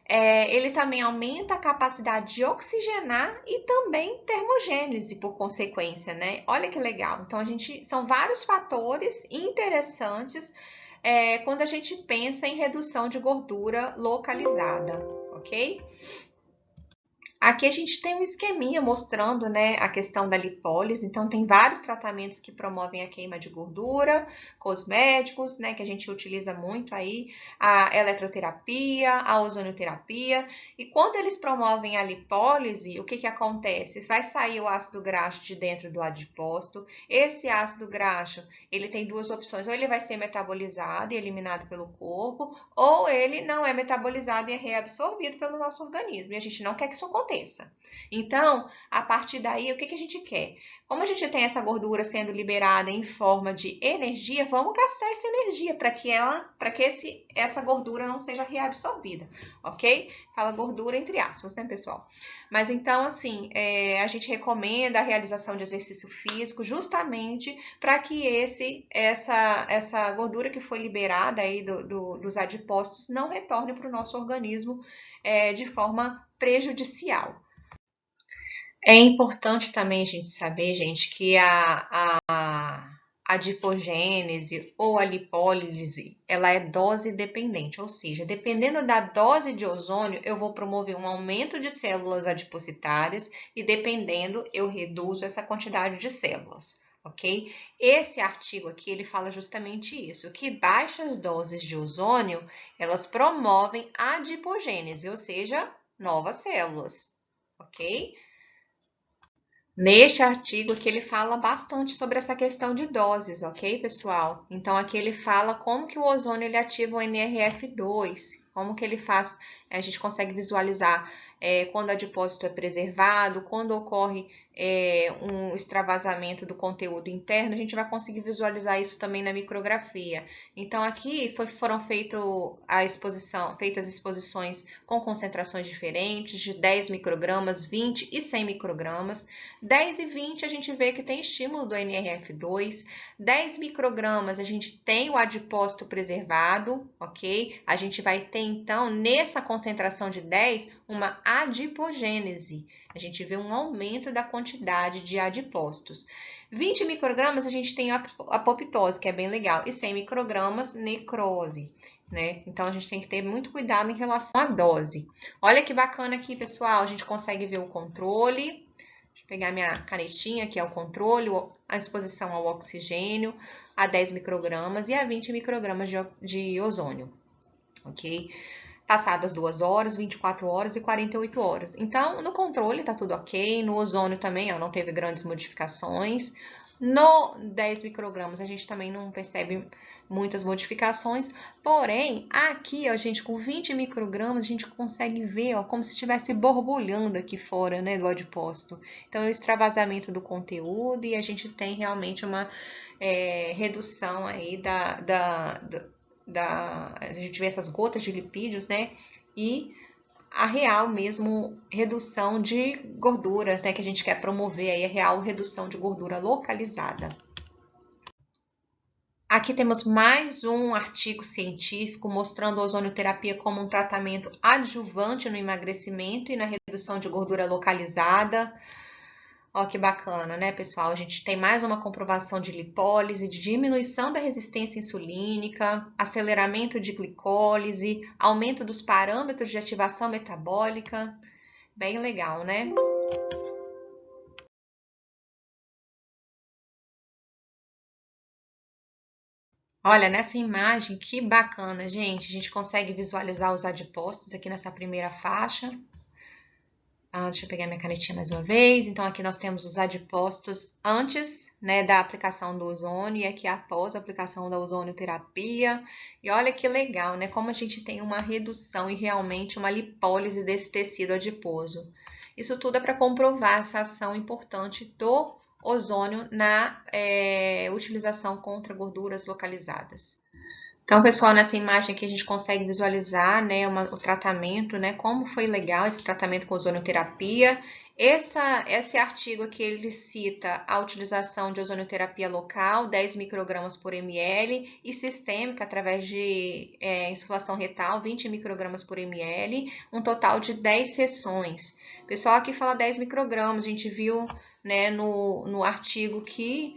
Ele também aumenta a capacidade de oxigenar e também termogênese, por consequência, né? Olha que legal. Então, são vários fatores interessantes quando a gente pensa em redução de gordura localizada, ok? Aqui a gente tem um esqueminha mostrando, né, a questão da lipólise. Então, tem vários tratamentos que promovem a queima de gordura, cosméticos, né, que a gente utiliza muito aí, a eletroterapia, a ozonioterapia. E quando eles promovem a lipólise, o que acontece? Vai sair o ácido graxo de dentro do adipócito. Esse ácido graxo, ele tem duas opções: ou ele vai ser metabolizado e eliminado pelo corpo, ou ele não é metabolizado e é reabsorvido pelo nosso organismo. E a gente não quer que isso aconteça. Então, a partir daí, o que a gente quer? Como a gente tem essa gordura sendo liberada em forma de energia, vamos gastar essa energia para que essa gordura não seja reabsorvida, ok? Fala gordura entre aspas, né, pessoal? Mas então, assim, a gente recomenda a realização de exercício físico justamente para que essa gordura que foi liberada aí dos adipócitos não retorne para o nosso organismo de forma prejudicial. É importante também a gente saber, gente, que a adipogênese ou a lipólise, ela é dose dependente, ou seja, dependendo da dose de ozônio, eu vou promover um aumento de células adipocitárias e dependendo, eu reduzo essa quantidade de células, ok? Esse artigo aqui, ele fala justamente isso, que baixas doses de ozônio, elas promovem adipogênese, ou seja, novas células, ok? Neste artigo aqui ele fala bastante sobre essa questão de doses, ok, pessoal? Então aqui ele fala como que o ozônio ele ativa o NRF2, como que ele faz, a gente consegue visualizar quando o adipócito é preservado, quando ocorre um extravasamento do conteúdo interno, a gente vai conseguir visualizar isso também na micrografia. Então aqui foram feitas exposições com concentrações diferentes, de 10 microgramas, 20 e 100 microgramas. 10 e 20 a gente vê que tem estímulo do NRF2, 10 microgramas a gente tem o adipócito preservado, ok? A gente vai ter então nessa concentração de 10 uma adipogênese, a gente vê um aumento da quantidade de adipócitos. 20 microgramas a gente tem a apoptose, que é bem legal, e 100 microgramas necrose, né? Então a gente tem que ter muito cuidado em relação à dose. Olha que bacana aqui, pessoal, a gente consegue ver o controle. Pegar minha canetinha, que é o controle, a exposição ao oxigênio, a 10 microgramas e a 20 microgramas de ozônio, ok? Passadas 2 horas, 24 horas e 48 horas. Então, no controle tá tudo ok, no ozônio também, ó, não teve grandes modificações. No 10 microgramas a gente também não percebe muitas modificações, porém, aqui, ó, gente, com 20 microgramas, a gente consegue ver, ó, como se estivesse borbulhando aqui fora, né, do adipócito. Então, é o extravasamento do conteúdo e a gente tem realmente uma redução aí a gente vê essas gotas de lipídios, né, e a real mesmo redução de gordura, né, que a gente quer promover aí, a real redução de gordura localizada. Aqui temos mais um artigo científico mostrando a ozonioterapia como um tratamento adjuvante no emagrecimento e na redução de gordura localizada. Ó, que bacana, né, pessoal? A gente tem mais uma comprovação de lipólise, de diminuição da resistência insulínica, aceleramento de glicólise, aumento dos parâmetros de ativação metabólica. Bem legal, né? Olha, nessa imagem, que bacana, gente. A gente consegue visualizar os adipócitos aqui nessa primeira faixa. Deixa eu pegar minha canetinha mais uma vez. Então, aqui nós temos os adipócitos antes né, da aplicação do ozônio e aqui após a aplicação da ozonioterapia. E olha que legal, né, como a gente tem uma redução e realmente uma lipólise desse tecido adiposo. Isso tudo é para comprovar essa ação importante do ozônio na utilização contra gorduras localizadas. Então, pessoal, nessa imagem aqui a gente consegue visualizar, né, o tratamento, né, como foi legal esse tratamento com ozonioterapia. Esse artigo aqui, ele cita a utilização de ozonioterapia local, 10 microgramas por ml, e sistêmica, através de insuflação retal, 20 microgramas por ml, um total de 10 sessões. Pessoal, aqui fala 10 microgramas, a gente viu, né, no artigo que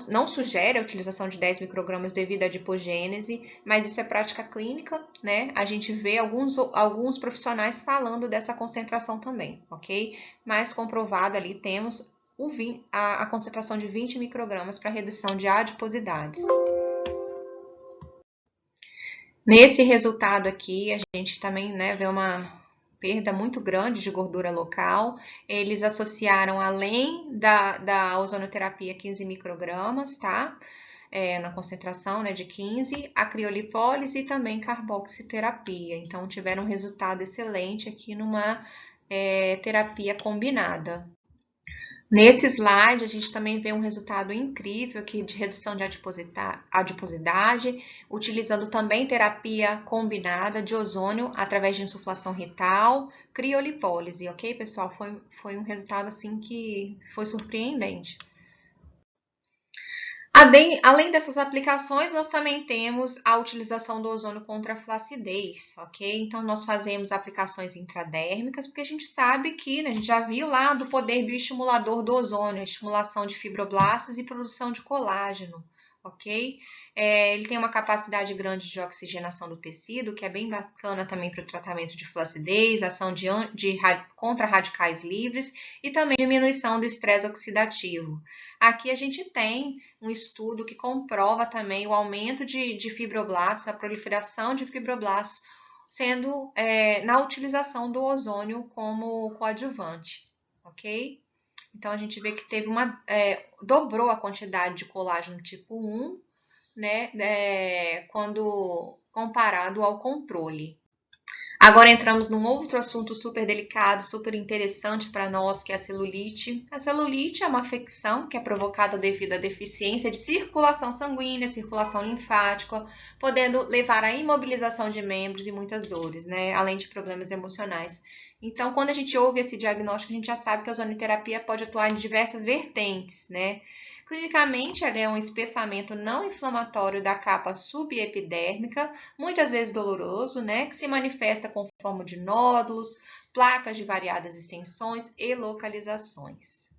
não sugere a utilização de 10 microgramas devido à adipogênese, mas isso é prática clínica, né? A gente vê alguns profissionais falando dessa concentração também, ok? Mas comprovado ali temos a concentração de 20 microgramas para redução de adiposidades. Nesse resultado aqui, a gente também, né, vê uma perda muito grande de gordura local. Eles associaram, além da ozonioterapia, 15 microgramas, tá? Na concentração, né, de 15, a criolipólise e também carboxiterapia. Então, tiveram um resultado excelente aqui numa terapia combinada. Nesse slide, a gente também vê um resultado incrível aqui de redução de adiposidade, utilizando também terapia combinada de ozônio através de insuflação retal, criolipólise, ok, pessoal? Foi um resultado assim que foi surpreendente. Além dessas aplicações, nós também temos a utilização do ozônio contra a flacidez, ok? Então, nós fazemos aplicações intradérmicas, porque a gente sabe que, né, a gente já viu lá do poder bioestimulador do ozônio, a estimulação de fibroblastos e produção de colágeno, ok? Ele tem uma capacidade grande de oxigenação do tecido, que é bem bacana também para o tratamento de flacidez, ação contra radicais livres e também diminuição do estresse oxidativo. Aqui a gente tem um estudo que comprova também o aumento de fibroblastos, a proliferação de fibroblastos, sendo na utilização do ozônio como coadjuvante, ok? Então, a gente vê que teve dobrou a quantidade de colágeno tipo 1, né, quando comparado ao controle. Agora entramos num outro assunto super delicado, super interessante para nós, que é a celulite. A celulite é uma afecção que é provocada devido à deficiência de circulação sanguínea, circulação linfática, podendo levar à imobilização de membros e muitas dores, né? Além de problemas emocionais. Então, quando a gente ouve esse diagnóstico, a gente já sabe que a ozonioterapia pode atuar em diversas vertentes, né? Clinicamente, ela é um espessamento não inflamatório da capa subepidérmica, muitas vezes doloroso, né, que se manifesta com forma de nódulos, placas de variadas extensões e localizações.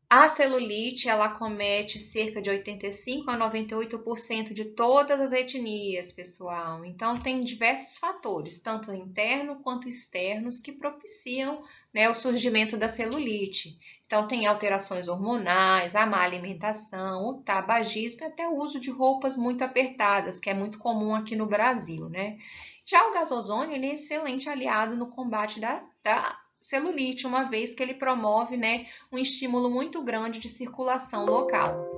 A celulite, ela acomete cerca de 85 a 98% de todas as etnias, pessoal. Então, tem diversos fatores, tanto internos quanto externos, que propiciam, né, o surgimento da celulite. Então, tem alterações hormonais, a má alimentação, o tabagismo e até o uso de roupas muito apertadas, que é muito comum aqui no Brasil, né? Já o gás ozônio, ele é excelente aliado no combate da celulite, uma vez que ele promove, né, um estímulo muito grande de circulação local.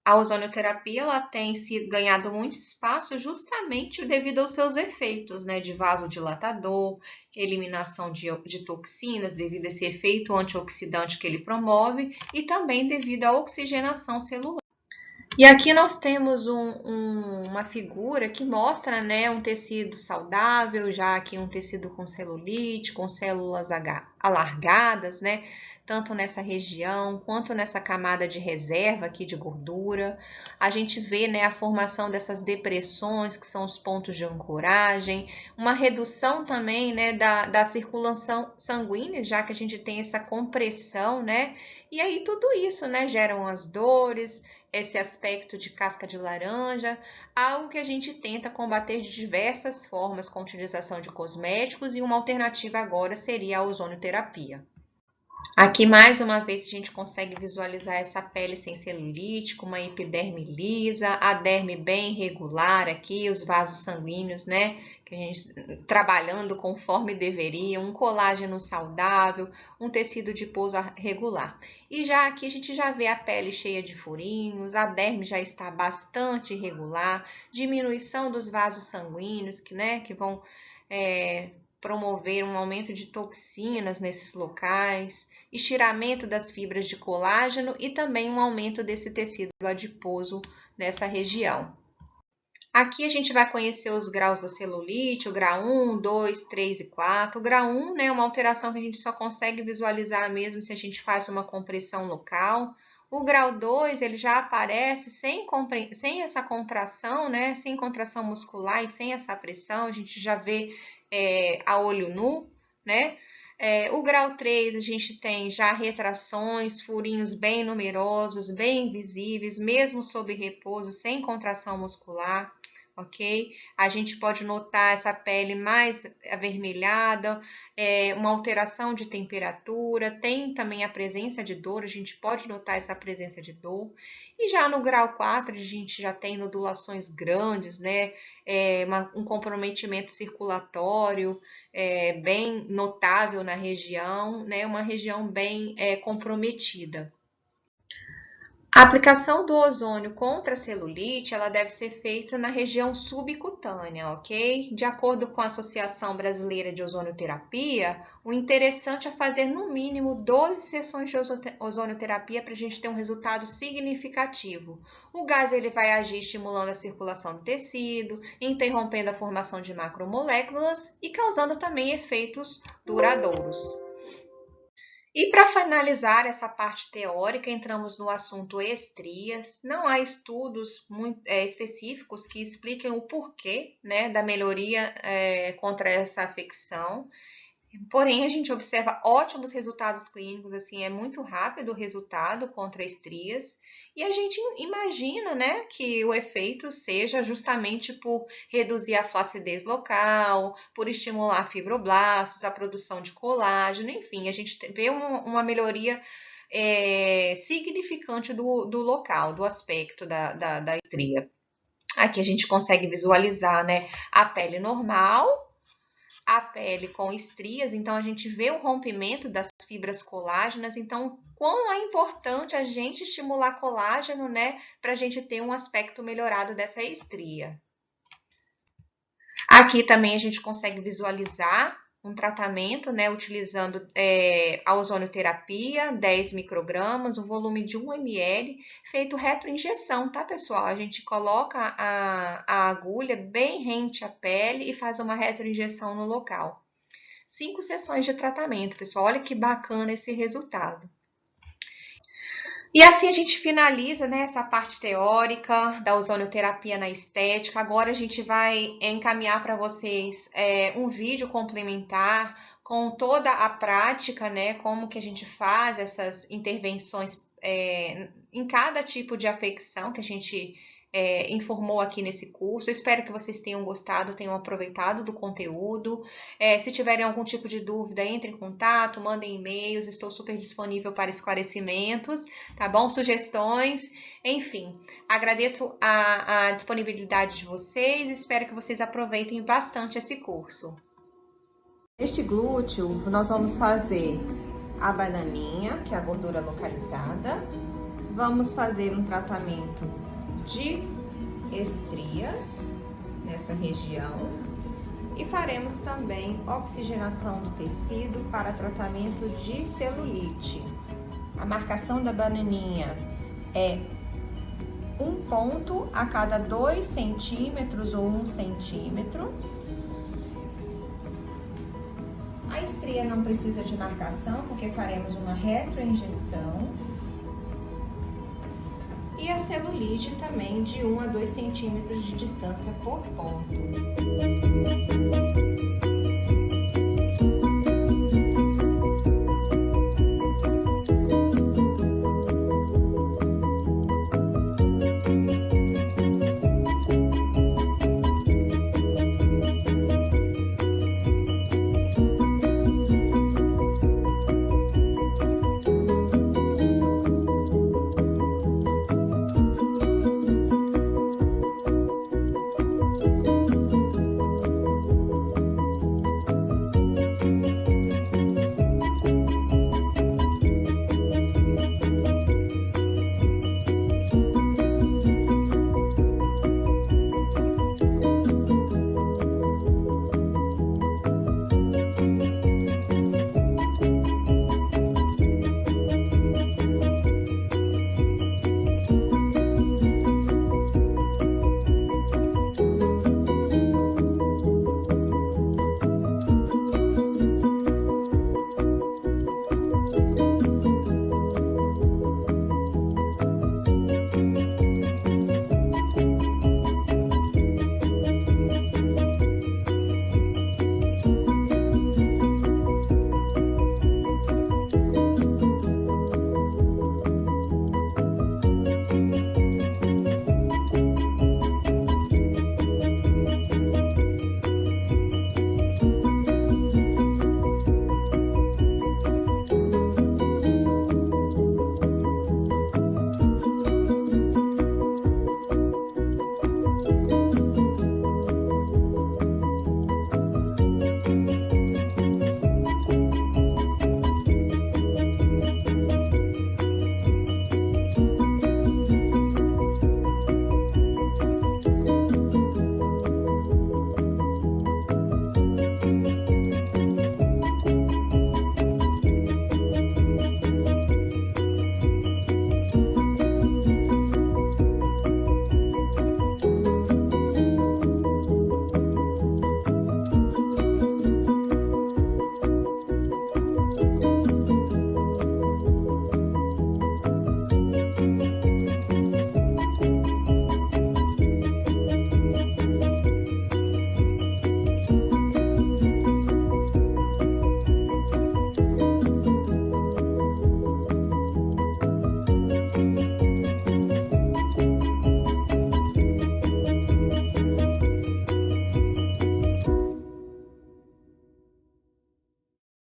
A ozonioterapia ela tem ganhado muito espaço justamente devido aos seus efeitos, né, de vasodilatador, eliminação de toxinas devido a esse efeito antioxidante que ele promove e também devido à oxigenação celular. E aqui nós temos uma figura que mostra, né, um tecido saudável, já aqui um tecido com celulite, com células alargadas, né, tanto nessa região quanto nessa camada de reserva aqui de gordura. A gente vê, né, a formação dessas depressões, que são os pontos de ancoragem, uma redução também, né, da circulação sanguínea, já que a gente tem essa compressão, né, e aí tudo isso, né, geram as dores, esse aspecto de casca de laranja, algo que a gente tenta combater de diversas formas com a utilização de cosméticos e uma alternativa agora seria a ozonioterapia. Aqui, mais uma vez, a gente consegue visualizar essa pele sem celulite, com uma epiderme lisa, a derme bem regular aqui, os vasos sanguíneos, né? Que a gente trabalhando conforme deveria, um colágeno saudável, um tecido adiposo regular. E já aqui a gente já vê a pele cheia de furinhos, a derme já está bastante irregular, diminuição dos vasos sanguíneos, que vão promover um aumento de toxinas nesses locais, estiramento das fibras de colágeno e também um aumento desse tecido adiposo nessa região. Aqui a gente vai conhecer os graus da celulite, o grau 1, 2, 3 e 4. O grau 1, né, é uma alteração que a gente só consegue visualizar mesmo se a gente faz uma compressão local. O grau 2, ele já aparece sem essa contração, né, sem contração muscular e sem essa pressão, a gente já vê a olho nu, né? O grau 3, a gente tem já retrações, furinhos bem numerosos, bem visíveis, mesmo sob repouso, sem contração muscular, ok? A gente pode notar essa pele mais avermelhada, uma alteração de temperatura, tem também a presença de dor, a gente pode notar essa presença de dor. E já no grau 4, a gente já tem nodulações grandes, né? Um comprometimento circulatório bem notável na região, né? Uma região bem comprometida. A aplicação do ozônio contra a celulite, ela deve ser feita na região subcutânea, ok? De acordo com a Associação Brasileira de Ozonioterapia, o interessante é fazer no mínimo 12 sessões de ozonioterapia para a gente ter um resultado significativo. O gás ele vai agir estimulando a circulação do tecido, interrompendo a formação de macromoléculas e causando também efeitos duradouros. E para finalizar essa parte teórica, entramos no assunto estrias. Não há estudos muito específicos que expliquem o porquê, né, da melhoria contra essa afecção. Porém, a gente observa ótimos resultados clínicos, assim, é muito rápido o resultado contra estrias. E a gente imagina, né, que o efeito seja justamente por reduzir a flacidez local, por estimular fibroblastos, a produção de colágeno, enfim, a gente vê uma melhoria significante do local, do aspecto da estria. Aqui a gente consegue visualizar, né, a pele normal, a pele com estrias, então a gente vê o rompimento das fibras colágenas, então quão é importante a gente estimular colágeno, né, para a gente ter um aspecto melhorado dessa estria. Aqui também a gente consegue visualizar um tratamento, né, utilizando a ozonioterapia, 10 microgramas, o volume de 1 ml, feito retroinjeção, tá, pessoal? A gente coloca a agulha bem rente à pele e faz uma retroinjeção no local. 5 sessões de tratamento, pessoal. Olha que bacana esse resultado. E assim a gente finaliza, né, essa parte teórica da ozonioterapia na estética. Agora a gente vai encaminhar para vocês um vídeo complementar com toda a prática, né, como que a gente faz essas intervenções em cada tipo de afecção que a gente informou aqui nesse curso. Eu espero que vocês tenham gostado, tenham aproveitado do conteúdo. Se tiverem algum tipo de dúvida, entrem em contato, mandem e-mails, estou super disponível para esclarecimentos, tá bom? Sugestões, enfim. Agradeço a disponibilidade de vocês, espero que vocês aproveitem bastante esse curso. Neste glúteo, nós vamos fazer a bananinha, que é a gordura localizada. Vamos fazer um tratamento de estrias nessa região e faremos também oxigenação do tecido para tratamento de celulite. A marcação da bananinha é 1 ponto a cada 2 centímetros ou 1 centímetro. A estria não precisa de marcação porque faremos uma retroinjeção. E a celulite também de 1 a 2 centímetros de distância por ponto.